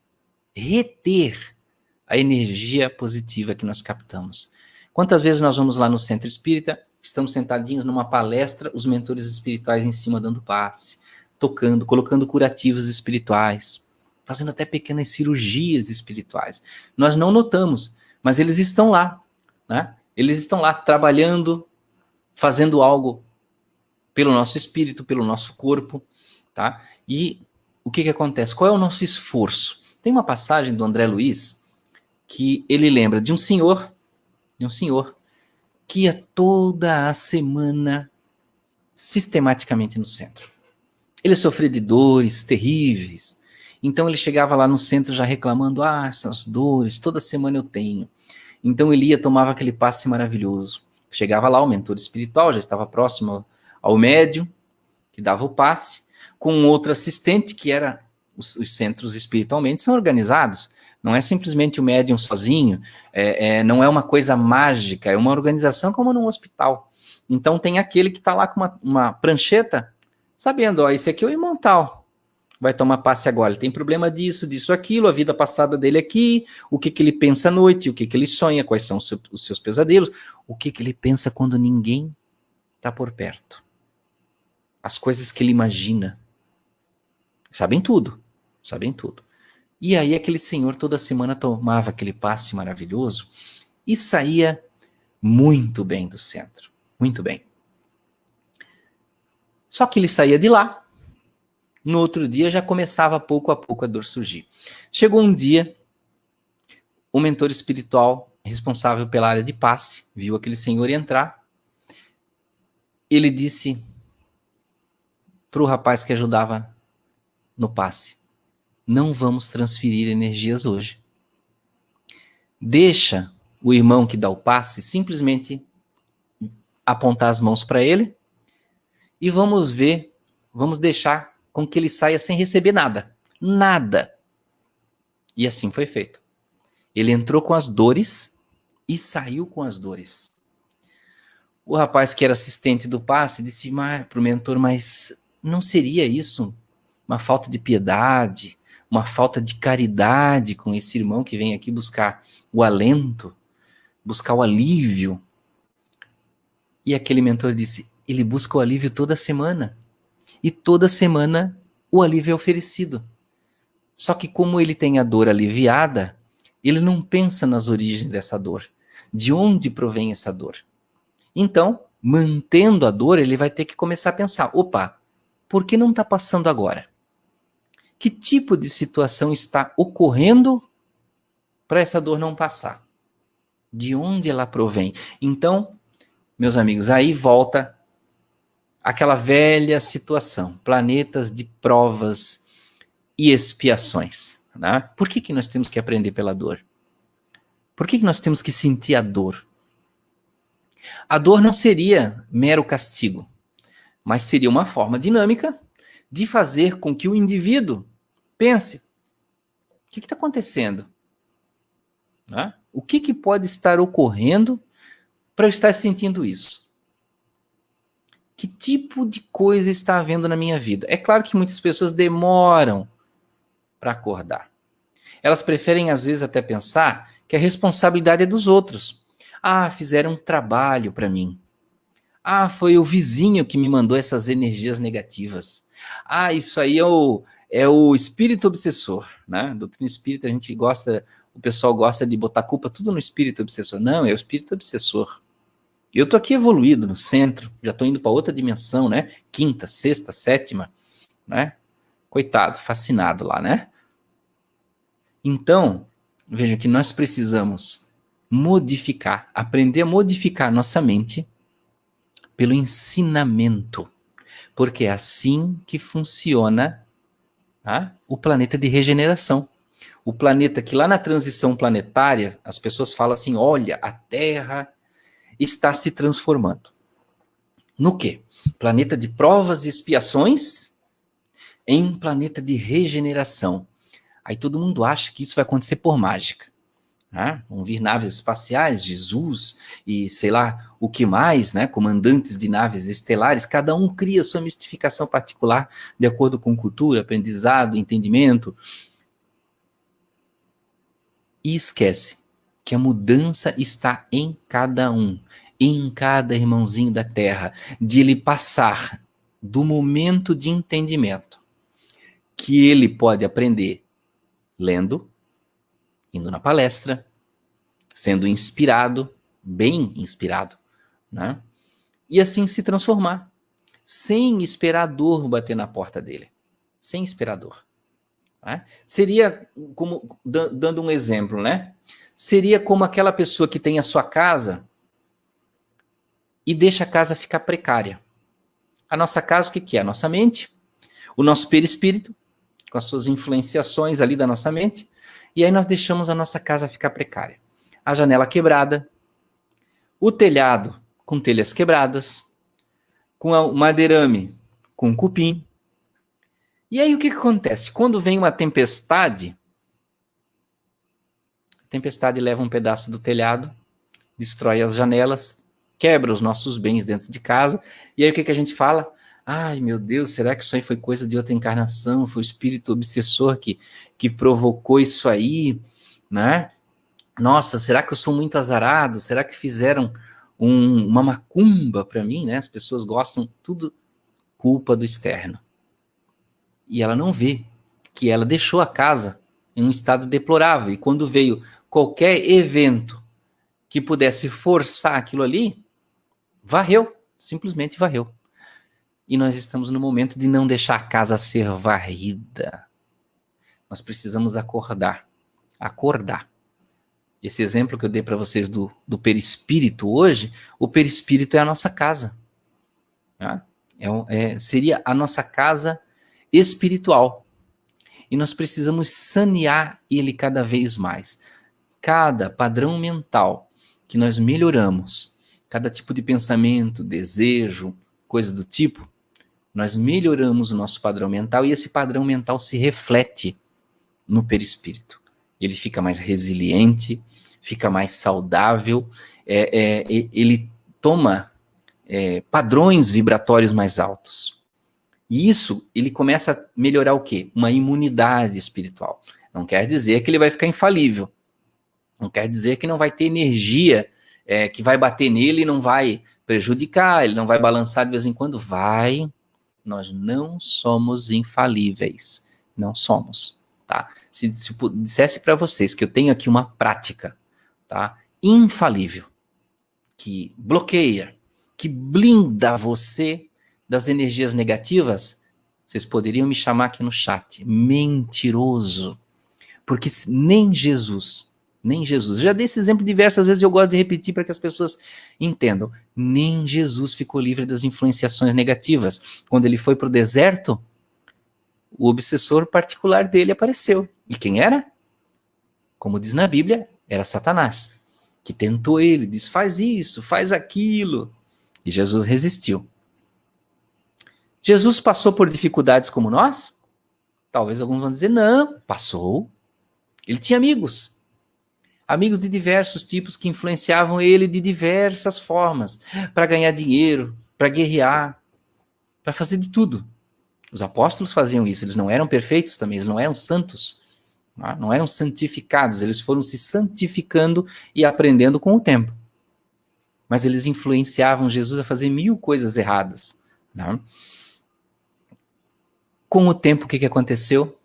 a energia positiva que nós captamos. Quantas vezes nós vamos lá no centro espírita, estamos sentadinhos numa palestra, os mentores espirituais em cima dando passe, tocando, colocando curativos espirituais, fazendo até pequenas cirurgias espirituais. Nós não notamos, mas eles estão lá, né? Eles estão lá trabalhando, fazendo algo pelo nosso espírito, pelo nosso corpo, tá? E o que acontece? Qual é o nosso esforço? Tem uma passagem do André Luiz que ele lembra de um senhor que ia toda a semana sistematicamente no centro. Ele sofria de dores terríveis, então ele chegava lá no centro já reclamando, essas dores, toda semana eu tenho. Então ele ia, tomava aquele passe maravilhoso. Chegava lá, o mentor espiritual já estava próximo ao médium, que dava o passe, com outro assistente, que era, os centros espiritualmente são organizados, não é simplesmente o médium sozinho, não é uma coisa mágica, é uma organização como num hospital. Então tem aquele que está lá com uma prancheta, sabendo, esse aqui é o irmão tal, vai tomar passe agora, ele tem problema disso, aquilo, a vida passada dele aqui, o que ele pensa à noite, o que ele sonha, quais são os seus pesadelos, o que ele pensa quando ninguém está por perto. As coisas que ele imagina. Sabem tudo. E aí aquele senhor toda semana tomava aquele passe maravilhoso e saía muito bem do centro. Muito bem. Só que ele saía de lá. No outro dia já começava pouco a pouco a dor surgir. Chegou um dia, o mentor espiritual responsável pela área de passe viu aquele senhor entrar. Ele disse para o rapaz que ajudava no passe: não vamos transferir energias hoje. Deixa o irmão que dá o passe simplesmente apontar as mãos para ele e vamos deixar com que ele saia sem receber nada. Nada. E assim foi feito. Ele entrou com as dores e saiu com as dores. O rapaz que era assistente do passe disse para o mentor, mas não seria isso uma falta de piedade, uma falta de caridade com esse irmão que vem aqui buscar o alento, buscar o alívio? E aquele mentor disse, ele busca o alívio toda semana. E toda semana o alívio é oferecido. Só que como ele tem a dor aliviada, ele não pensa nas origens dessa dor. De onde provém essa dor? Então, mantendo a dor, ele vai ter que começar a pensar, opa, por que não está passando agora? Que tipo de situação está ocorrendo para essa dor não passar? De onde ela provém? Então, meus amigos, aí volta aquela velha situação, planetas de provas e expiações. Né? Por que nós temos que aprender pela dor? Por que nós temos que sentir a dor? A dor não seria mero castigo, mas seria uma forma dinâmica de fazer com que o indivíduo pense, o que está acontecendo? Né? O que pode estar ocorrendo para eu estar sentindo isso? Que tipo de coisa está havendo na minha vida? É claro que muitas pessoas demoram para acordar. Elas preferem, às vezes, até pensar que a responsabilidade é dos outros. Fizeram um trabalho para mim. Foi o vizinho que me mandou essas energias negativas. Isso aí é o espírito obsessor, né? Doutrina espírita, o pessoal gosta de botar culpa tudo no espírito obsessor. Não, é o espírito obsessor. Eu tô aqui evoluído no centro, já tô indo para outra dimensão, né? 5ª, 6ª, 7ª, né? Coitado, fascinado lá, né? Então, vejam que nós precisamos aprender a modificar nossa mente pelo ensinamento, porque é assim que funciona o planeta de regeneração. O planeta que lá na transição planetária, as pessoas falam assim, olha, a Terra está se transformando. No quê? Planeta de provas e expiações, em um planeta de regeneração. Aí todo mundo acha que isso vai acontecer por mágica. Né? Vão vir naves espaciais, Jesus e sei lá o que mais, né? Comandantes de naves estelares, cada um cria sua mistificação particular de acordo com cultura, aprendizado, entendimento. E esquece que a mudança está em cada um, em cada irmãozinho da Terra, de ele passar do momento de entendimento que ele pode aprender lendo, indo na palestra, sendo inspirado, bem inspirado, né? E assim se transformar, sem esperar a dor bater na porta dele, sem esperar dor. Né? Seria como, dando um exemplo, né? Seria como aquela pessoa que tem a sua casa e deixa a casa ficar precária. A nossa casa, o que é? A nossa mente, o nosso perispírito, com as suas influenciações ali da nossa mente, e aí nós deixamos a nossa casa ficar precária. A janela quebrada, o telhado com telhas quebradas, com o madeirame com cupim. E aí o que acontece? Quando vem uma tempestade, a tempestade leva um pedaço do telhado, destrói as janelas, quebra os nossos bens dentro de casa, e aí o que a gente fala? Ai, meu Deus, será que isso aí foi coisa de outra encarnação? Foi o espírito obsessor que provocou isso aí, né? Nossa, será que eu sou muito azarado? Será que fizeram uma macumba para mim, né? As pessoas gostam, tudo culpa do externo. E ela não vê que ela deixou a casa em um estado deplorável. E quando veio qualquer evento que pudesse forçar aquilo ali, varreu, simplesmente varreu. E nós estamos no momento de não deixar a casa ser varrida. Nós precisamos acordar. Esse exemplo que eu dei para vocês do perispírito hoje, o perispírito é a nossa casa. Tá? Seria a nossa casa espiritual. E nós precisamos sanear ele cada vez mais. Cada padrão mental que nós melhoramos, cada tipo de pensamento, desejo, coisa do tipo, nós melhoramos o nosso padrão mental e esse padrão mental se reflete no perispírito. Ele fica mais resiliente, fica mais saudável, ele toma padrões vibratórios mais altos. E isso, ele começa a melhorar o quê? Uma imunidade espiritual. Não quer dizer que ele vai ficar infalível. Não quer dizer que não vai ter energia que vai bater nele e não vai prejudicar, ele não vai balançar de vez em quando. Vai. Nós não somos infalíveis. Não somos. Tá? Se dissesse para vocês que eu tenho aqui uma prática, tá? Infalível, que bloqueia, que blinda você das energias negativas, vocês poderiam me chamar aqui no chat, mentiroso. Porque nem Jesus, já dei esse exemplo diversas vezes e eu gosto de repetir para que as pessoas entendam, nem Jesus ficou livre das influenciações negativas. Quando ele foi para o deserto, o obsessor particular dele apareceu. E quem era? Como diz na Bíblia, era Satanás, que tentou ele, diz, faz isso, faz aquilo. E Jesus resistiu. Jesus passou por dificuldades como nós? Talvez alguns vão dizer, não, passou. Ele tinha amigos de diversos tipos que influenciavam ele de diversas formas, para ganhar dinheiro, para guerrear, para fazer de tudo. Os apóstolos faziam isso, eles não eram perfeitos também, eles não eram santos, não eram santificados, eles foram se santificando e aprendendo com o tempo. Mas eles influenciavam Jesus a fazer 1000 coisas erradas. Não? Com o tempo, o que aconteceu?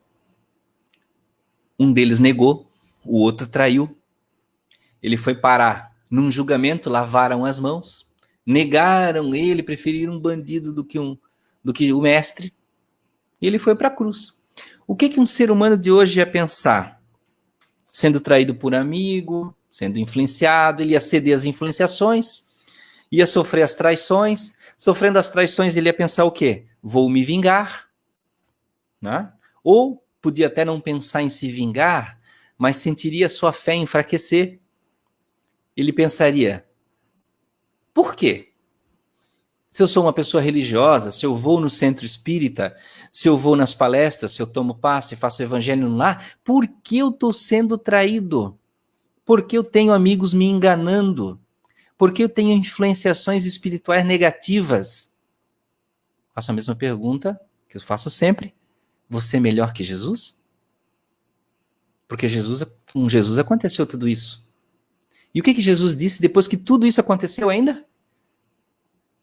Um deles negou, o outro traiu. Ele foi parar num julgamento, lavaram as mãos, negaram ele, preferiram um bandido do que o mestre. E ele foi para a cruz. O que um ser humano de hoje ia pensar? Sendo traído por amigo, sendo influenciado, ele ia ceder às influenciações, ia sofrer as traições. Sofrendo as traições, ele ia pensar o quê? Vou me vingar. Né? Ou podia até não pensar em se vingar, mas sentiria sua fé enfraquecer. Ele pensaria, por quê? Se eu sou uma pessoa religiosa, se eu vou no centro espírita, se eu vou nas palestras, se eu tomo passe, faço evangelho lá, por que eu estou sendo traído? Por que eu tenho amigos me enganando? Por que eu tenho influenciações espirituais negativas? Faço a mesma pergunta que eu faço sempre. Você é melhor que Jesus? Porque com Jesus aconteceu tudo isso. E o que Jesus disse depois que tudo isso aconteceu ainda?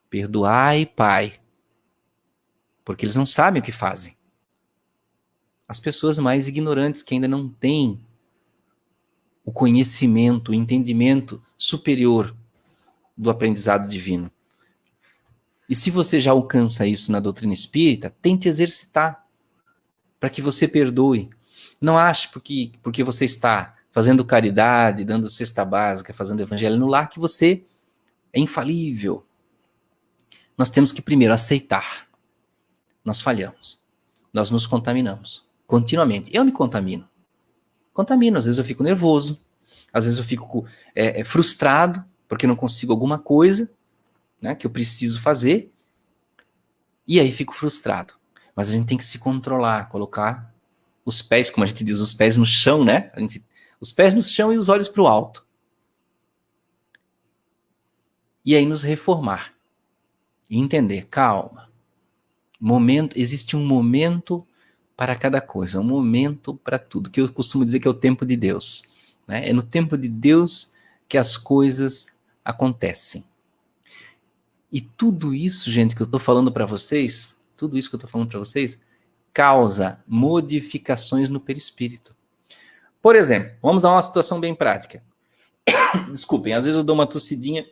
Perdoai, Pai, porque eles não sabem o que fazem. As pessoas mais ignorantes que ainda não têm o conhecimento, o entendimento superior do aprendizado divino. E se você já alcança isso na doutrina espírita, tente exercitar para que você perdoe. Não ache porque você está fazendo caridade, dando cesta básica, fazendo evangelho no lar, que você é infalível. Nós temos que primeiro aceitar. Nós falhamos. Nós nos contaminamos. Continuamente. Eu me contamino. Às vezes eu fico nervoso. Às vezes eu fico frustrado porque não consigo alguma coisa, né, que eu preciso fazer. E aí fico frustrado. Mas a gente tem que se controlar, colocar os pés, como a gente diz, os pés no chão, né? Os pés no chão e os olhos para o alto. E aí nos reformar. E entender, calma. Existe um momento para cada coisa, um momento para tudo, que eu costumo dizer que é o tempo de Deus. Né? É no tempo de Deus que as coisas acontecem. E tudo isso, gente, que eu estou falando para vocês, causa modificações no perispírito. Por exemplo, vamos dar uma situação bem prática. Desculpem, às vezes eu dou uma tossidinha,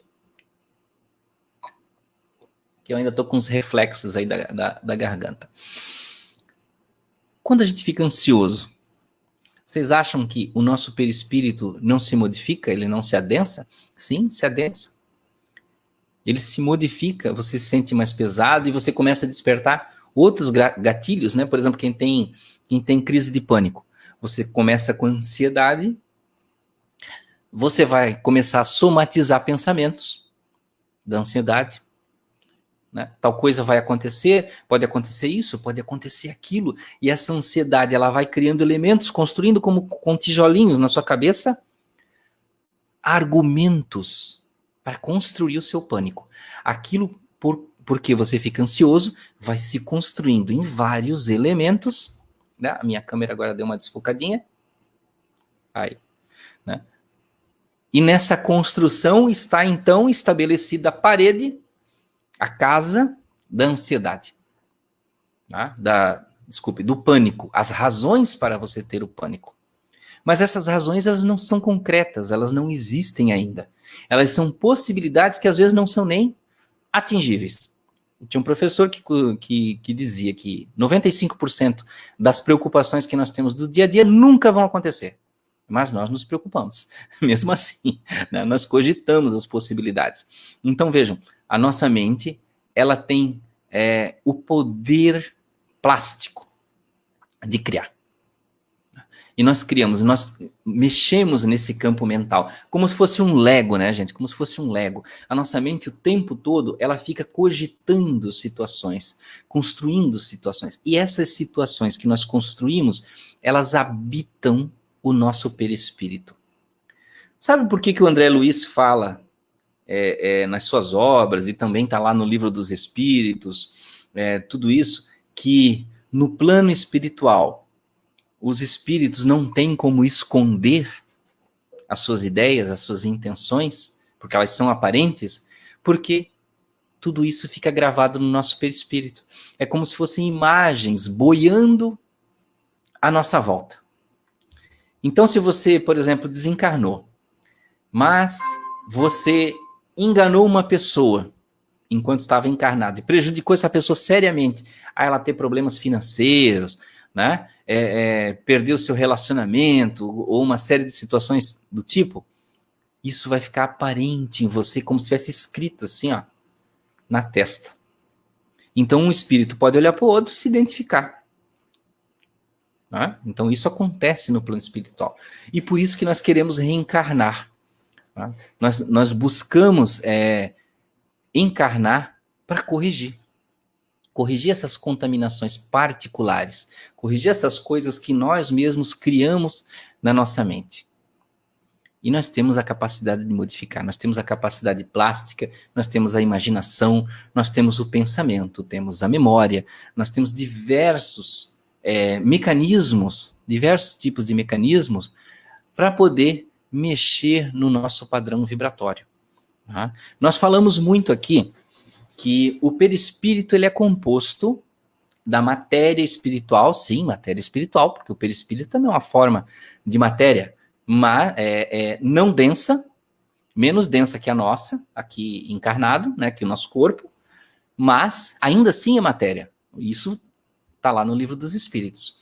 que eu ainda estou com os reflexos aí da garganta. Quando a gente fica ansioso, vocês acham que o nosso perispírito não se modifica, ele não se adensa? Sim, se adensa. Ele se modifica, você se sente mais pesado e você começa a despertar outros gatilhos, né? Por exemplo, quem tem crise de pânico. Você começa com ansiedade, você vai começar a somatizar pensamentos da ansiedade. Né? Tal coisa vai acontecer, pode acontecer isso, pode acontecer aquilo, e essa ansiedade ela vai criando elementos, construindo como com tijolinhos na sua cabeça, argumentos para construir o seu pânico. Aquilo porque você fica ansioso, vai se construindo em vários elementos, né? A minha câmera agora deu uma desfocadinha, aí, né? E nessa construção está então estabelecida a parede, a casa da ansiedade, tá? Do pânico, as razões para você ter o pânico. Mas essas razões, elas não são concretas, elas não existem ainda. Elas são possibilidades que às vezes não são nem atingíveis. Tinha um professor que dizia que 95% das preocupações que nós temos do dia a dia nunca vão acontecer. Mas nós nos preocupamos, mesmo assim, né? Nós cogitamos as possibilidades. Então vejam, a nossa mente, ela tem o poder plástico de criar. E nós criamos, nós mexemos nesse campo mental, como se fosse um Lego, né, gente? Como se fosse um Lego. A nossa mente, o tempo todo, ela fica cogitando situações, construindo situações. E essas situações que nós construímos, elas habitam o nosso perispírito. Sabe por que o André Luiz fala nas suas obras, e também está lá no Livro dos Espíritos, tudo isso, que no plano espiritual, os espíritos não têm como esconder as suas ideias, as suas intenções, porque elas são aparentes, porque tudo isso fica gravado no nosso perispírito. É como se fossem imagens boiando à nossa volta. Então, se você, por exemplo, desencarnou, mas você enganou uma pessoa enquanto estava encarnada e prejudicou essa pessoa seriamente, a ela ter problemas financeiros, né? Perder o seu relacionamento ou uma série de situações do tipo, isso vai ficar aparente em você como se tivesse escrito assim, ó, na testa. Então um espírito pode olhar para o outro e se identificar. Né? Então isso acontece no plano espiritual. E por isso que nós queremos reencarnar. Né? Nós buscamos encarnar para corrigir. Corrigir essas contaminações particulares, corrigir essas coisas que nós mesmos criamos na nossa mente. E nós temos a capacidade de modificar, nós temos a capacidade plástica, nós temos a imaginação, nós temos o pensamento, temos a memória, nós temos diversos mecanismos, diversos tipos de mecanismos para poder mexer no nosso padrão vibratório. Tá? Nós falamos muito aqui que o perispírito ele é composto da matéria espiritual, sim, matéria espiritual, porque o perispírito também é uma forma de matéria, mas não densa, menos densa que a nossa, aqui encarnado, né, que o nosso corpo, mas ainda assim é matéria. Isso está lá no Livro dos Espíritos.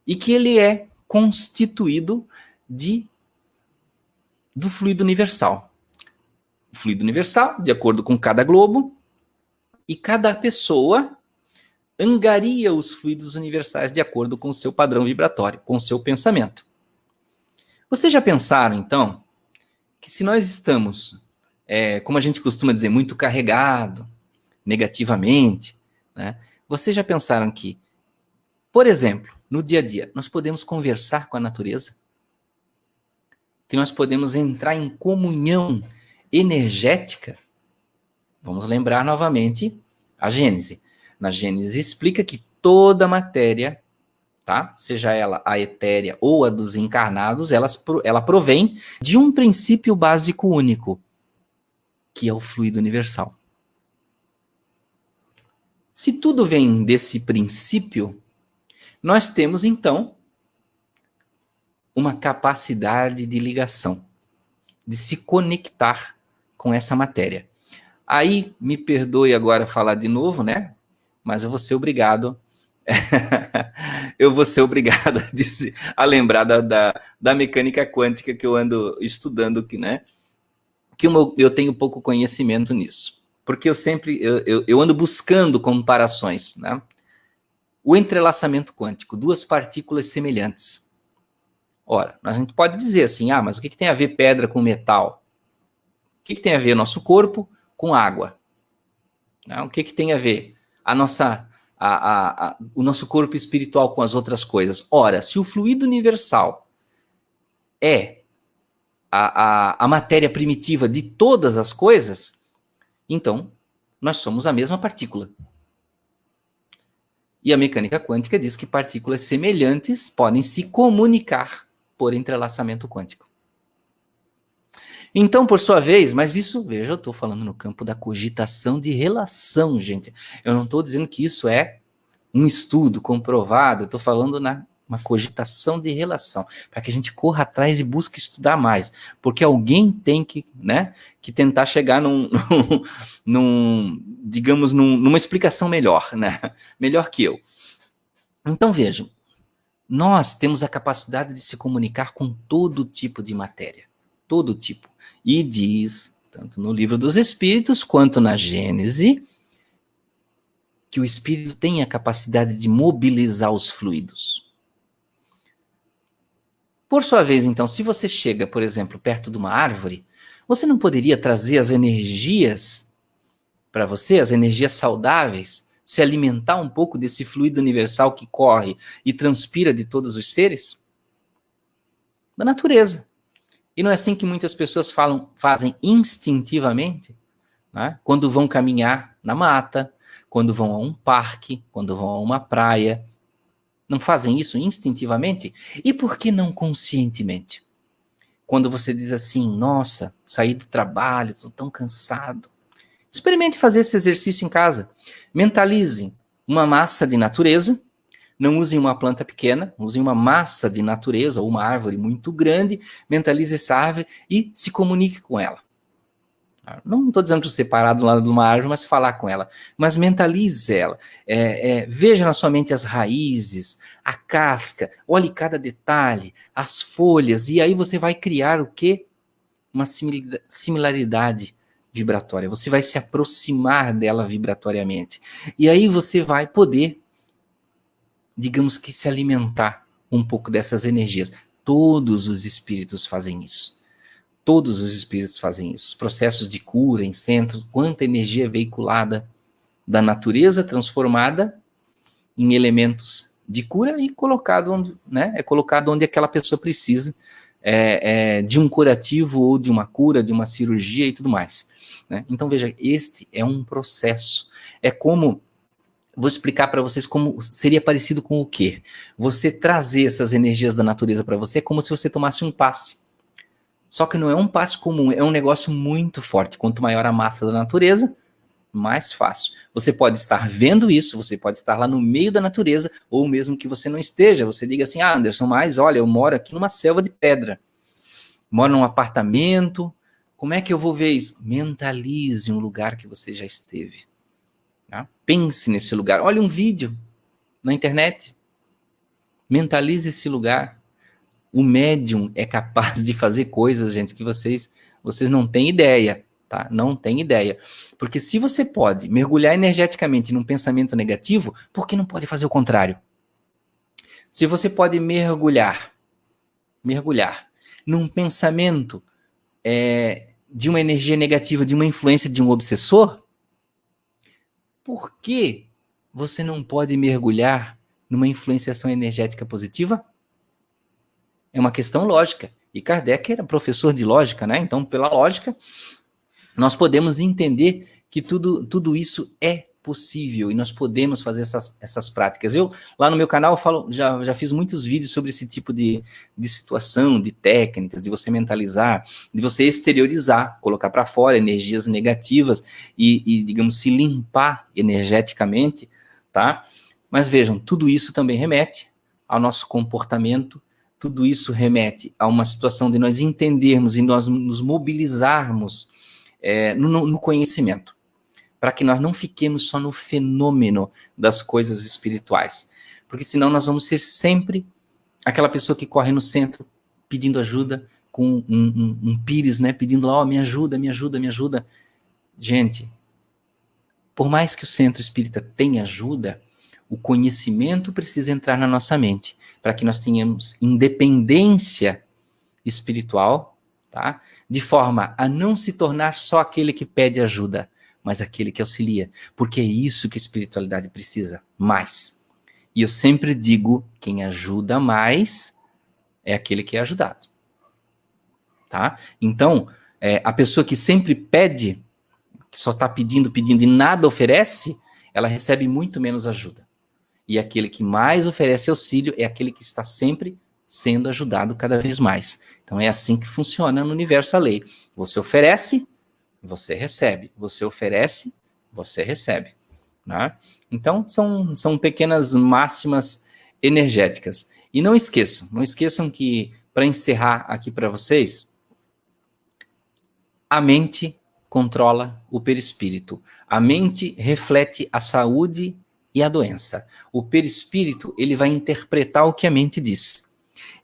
E que ele é constituído do fluido universal. O fluido universal, de acordo com cada globo, e cada pessoa angaria os fluidos universais de acordo com o seu padrão vibratório, com o seu pensamento. Vocês já pensaram, então, que se nós estamos, como a gente costuma dizer, muito carregado, negativamente, né? Vocês já pensaram que, por exemplo, no dia a dia, nós podemos conversar com a natureza? Que nós podemos entrar em comunhão energética? Vamos lembrar novamente a Gênese. Na Gênese explica que toda matéria, tá? Seja ela a etérea ou a dos encarnados, ela provém de um princípio básico único, que é o fluido universal. Se tudo vem desse princípio, nós temos, então, uma capacidade de ligação, de se conectar com essa matéria. Aí, me perdoe agora falar de novo, né? Mas eu vou ser obrigado a lembrar da mecânica quântica que eu ando estudando aqui, né? Que eu tenho pouco conhecimento nisso. Porque eu ando buscando comparações, né? O entrelaçamento quântico, duas partículas semelhantes. Ora, a gente pode dizer assim, mas o que tem a ver pedra com metal? O que tem a ver nosso corpo com água? Não, o que tem a ver o nosso corpo espiritual com as outras coisas? Ora, se o fluido universal é a matéria primitiva de todas as coisas, então nós somos a mesma partícula. E a mecânica quântica diz que partículas semelhantes podem se comunicar por entrelaçamento quântico. Então, por sua vez, mas isso, veja, eu estou falando no campo da cogitação de relação, gente. Eu não estou dizendo que isso é um estudo comprovado, eu estou falando uma cogitação de relação, para que a gente corra atrás e busque estudar mais, porque alguém tem que tentar chegar numa explicação melhor, né? Melhor que eu. Então, vejam, nós temos a capacidade de se comunicar com todo tipo de matéria, todo tipo. E diz, tanto no Livro dos Espíritos, quanto na Gênese, que o espírito tem a capacidade de mobilizar os fluidos. Por sua vez, então, se você chega, por exemplo, perto de uma árvore, você não poderia trazer as energias para você, as energias saudáveis, se alimentar um pouco desse fluido universal que corre e transpira de todos os seres? Da natureza. E não é assim que muitas pessoas fazem instintivamente, né? Quando vão caminhar na mata, quando vão a um parque, quando vão a uma praia. Não fazem isso instintivamente? E por que não conscientemente? Quando você diz assim, nossa, saí do trabalho, estou tão cansado. Experimente fazer esse exercício em casa. Mentalize uma massa de natureza. Não usem uma planta pequena, usem uma massa de natureza ou uma árvore muito grande, mentalize essa árvore e se comunique com ela. Não estou dizendo para você parar do lado de uma árvore, mas falar com ela. Mas mentalize ela. Veja na sua mente as raízes, a casca, olhe cada detalhe, as folhas, e aí você vai criar o quê? Uma similaridade vibratória. Você vai se aproximar dela vibratoriamente. E aí você vai poder, digamos que, se alimentar um pouco dessas energias. Todos os espíritos fazem isso. Todos os espíritos fazem isso. Os processos de cura em centros, quanta energia é veiculada. da natureza transformada em elementos de cura e colocado onde, né, é colocado onde aquela pessoa precisa de um curativo ou de uma cura, de uma cirurgia e tudo mais. Né? Então, veja, este é um processo. É como, vou explicar para vocês como seria parecido com o quê? Você trazer essas energias da natureza para você é como se você tomasse um passe. Só que não é um passe comum, é um negócio muito forte. Quanto maior a massa da natureza, mais fácil. Você pode estar vendo isso, você pode estar lá no meio da natureza, ou mesmo que você não esteja, você diga assim, Anderson, mas olha, eu moro aqui numa selva de pedra, moro num apartamento, como é que eu vou ver isso? Mentalize um lugar que você já esteve. Tá? Pense nesse lugar, olhe um vídeo na internet, mentalize esse lugar. O médium é capaz de fazer coisas, gente, que vocês não têm ideia. Tá? Não tem ideia. Porque se você pode mergulhar energeticamente num pensamento negativo, por que não pode fazer o contrário? Se você pode mergulhar num pensamento de uma energia negativa, de uma influência de um obsessor, por que você não pode mergulhar numa influenciação energética positiva? É uma questão lógica. E Kardec era professor de lógica, né? Então, pela lógica, nós podemos entender que tudo isso é possível e nós podemos fazer essas práticas. Eu, lá no meu canal, falo, já fiz muitos vídeos sobre esse tipo de situação, de técnicas, de você mentalizar, de você exteriorizar, colocar para fora energias negativas e, digamos, se limpar energeticamente, tá? Mas vejam, tudo isso também remete ao nosso comportamento, tudo isso remete a uma situação de nós entendermos e nós nos mobilizarmos no conhecimento, para que nós não fiquemos só no fenômeno das coisas espirituais, porque senão nós vamos ser sempre aquela pessoa que corre no centro pedindo ajuda, com um pires, né, pedindo lá, me ajuda, me ajuda, me ajuda. Gente, por mais que o centro espírita tenha ajuda, o conhecimento precisa entrar na nossa mente, para que nós tenhamos independência espiritual, tá? De forma a não se tornar só aquele que pede ajuda, mas aquele que auxilia, porque é isso que a espiritualidade precisa, mais. E eu sempre digo, quem ajuda mais é aquele que é ajudado, tá? Então, a pessoa que sempre pede, que só está pedindo e nada oferece, ela recebe muito menos ajuda. E aquele que mais oferece auxílio é aquele que está sempre sendo ajudado cada vez mais. Então é assim que funciona no universo a lei. Você oferece, você recebe. Você oferece, você recebe. Né? Então são pequenas máximas energéticas. E não esqueçam que, para encerrar aqui para vocês, a mente controla o perispírito. A mente reflete a saúde e a doença. O perispírito, ele vai interpretar o que a mente diz.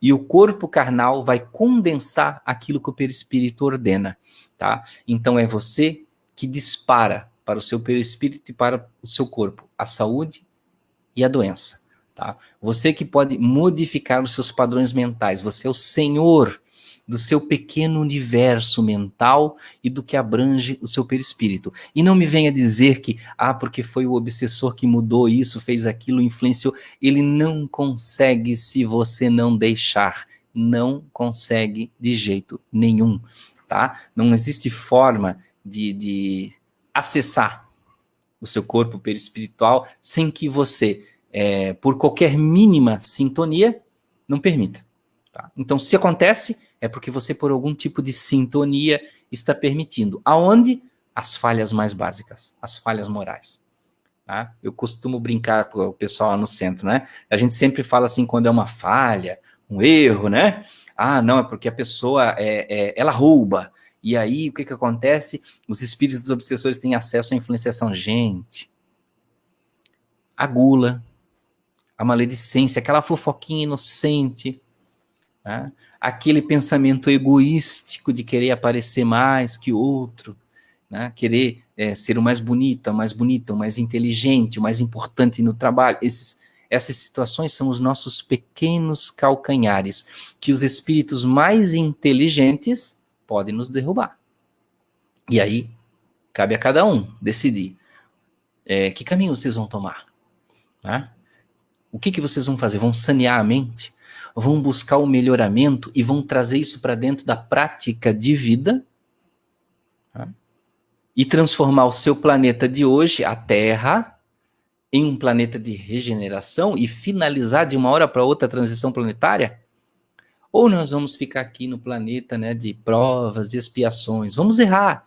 E o corpo carnal vai condensar aquilo que o perispírito ordena, tá? Então é você que dispara para o seu perispírito e para o seu corpo a saúde e a doença, tá? Você que pode modificar os seus padrões mentais, você é o senhor do seu pequeno universo mental e do que abrange o seu perispírito. E não me venha dizer que, porque foi o obsessor que mudou isso, fez aquilo, influenciou. Ele não consegue se você não deixar. Não consegue de jeito nenhum, tá? Não existe forma de acessar o seu corpo perispiritual sem que você, por qualquer mínima sintonia, não permita. Tá? Então, se acontece, é porque você, por algum tipo de sintonia, está permitindo. Aonde? As falhas mais básicas, as falhas morais. Tá? Eu costumo brincar com o pessoal lá no centro, né? A gente sempre fala assim, quando é uma falha, um erro, né? Não, é porque a pessoa, ela rouba. E aí, o que acontece? Os espíritos obsessores têm acesso à influenciação. Gente, a gula, a maledicência, aquela fofoquinha inocente, né? Aquele pensamento egoístico de querer aparecer mais que o outro, né? Querer ser o mais bonito, a mais bonita, o mais inteligente, o mais importante no trabalho. Essas situações são os nossos pequenos calcanhares, que os espíritos mais inteligentes podem nos derrubar. E aí, cabe a cada um decidir Que caminho vocês vão tomar? Né? O que vocês vão fazer? Vão sanear a mente? Vão buscar o melhoramento e vão trazer isso para dentro da prática de vida? Né? E transformar o seu planeta de hoje, a Terra, em um planeta de regeneração e finalizar de uma hora para outra a transição planetária? Ou nós vamos ficar aqui no planeta, né, de provas e expiações? Vamos errar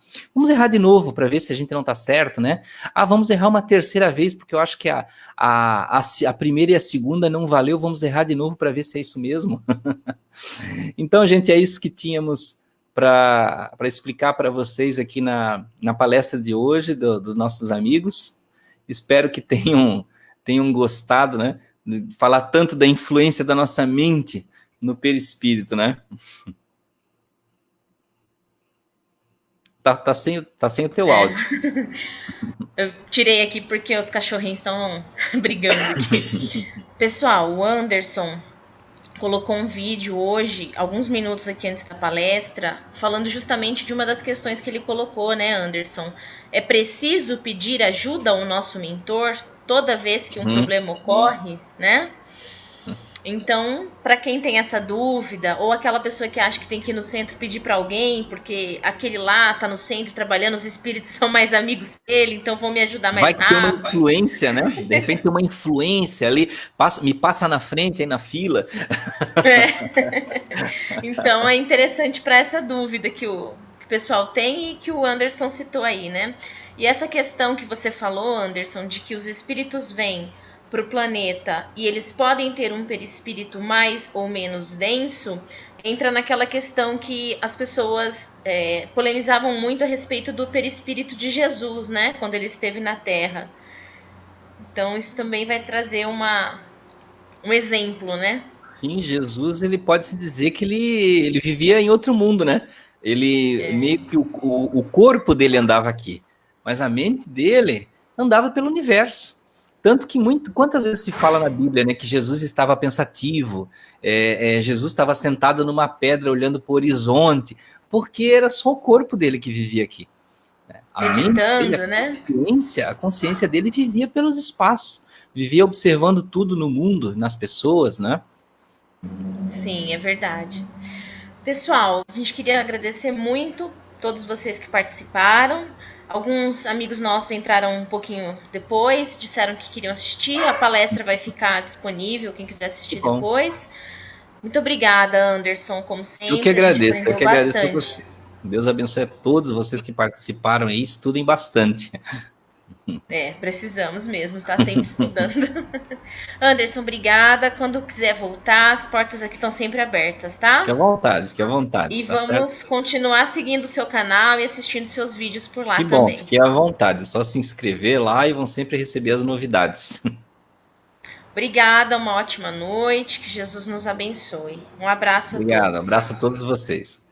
de novo para ver se a gente não está certo, né? Vamos errar uma terceira vez porque eu acho que a primeira e a segunda não valeu, vamos errar de novo para ver se é isso mesmo. Então, gente, é isso que tínhamos para explicar para vocês aqui na palestra de hoje, dos nossos amigos. Espero que tenham gostado, né, de falar tanto da influência da nossa mente no perispírito, né? Tá sem o teu áudio. Eu tirei aqui porque os cachorrinhos estão brigando aqui. Pessoal, o Anderson colocou um vídeo hoje, alguns minutos aqui antes da palestra, falando justamente de uma das questões que ele colocou, né, Anderson? É preciso pedir ajuda ao nosso mentor toda vez que um problema ocorre, né? Então, para quem tem essa dúvida, ou aquela pessoa que acha que tem que ir no centro pedir para alguém, porque aquele lá tá no centro trabalhando, os espíritos são mais amigos dele, então vão me ajudar mais rápido. Vai ter uma influência, né? De repente tem uma influência ali, me passa na frente aí na fila. Então, é interessante para essa dúvida que o pessoal tem e que o Anderson citou aí, né? E essa questão que você falou, Anderson, de que os espíritos vêm para o planeta e eles podem ter um perispírito mais ou menos denso, entra naquela questão que as pessoas polemizavam muito a respeito do perispírito de Jesus, né, quando ele esteve na Terra. Então isso também vai trazer um exemplo, né? Sim, Jesus, ele pode-se dizer que ele vivia em outro mundo, né? Ele meio que o corpo dele andava aqui, mas a mente dele andava pelo universo. Tanto que quantas vezes se fala na Bíblia, né, que Jesus estava pensativo, Jesus estava sentado numa pedra olhando para o horizonte, porque era só o corpo dele que vivia aqui. Meditando, né? A consciência dele vivia pelos espaços, vivia observando tudo no mundo, nas pessoas, né? Sim, é verdade. Pessoal, a gente queria agradecer muito todos vocês que participaram. Alguns amigos nossos entraram um pouquinho depois, disseram que queriam assistir. A palestra vai ficar disponível, quem quiser assistir depois. Muito obrigada, Anderson, como sempre. Eu que agradeço a vocês. Deus abençoe a todos vocês que participaram aí, estudem bastante. Precisamos mesmo, estar sempre estudando. Anderson, obrigada. Quando quiser voltar, as portas aqui estão sempre abertas, tá? Fique à vontade. E vamos continuar seguindo o seu canal e assistindo seus vídeos por lá também. Que bom, fique à vontade. É só se inscrever lá e vão sempre receber as novidades. Obrigada, uma ótima noite. Que Jesus nos abençoe. Um abraço a todos. Obrigado, um abraço a todos vocês.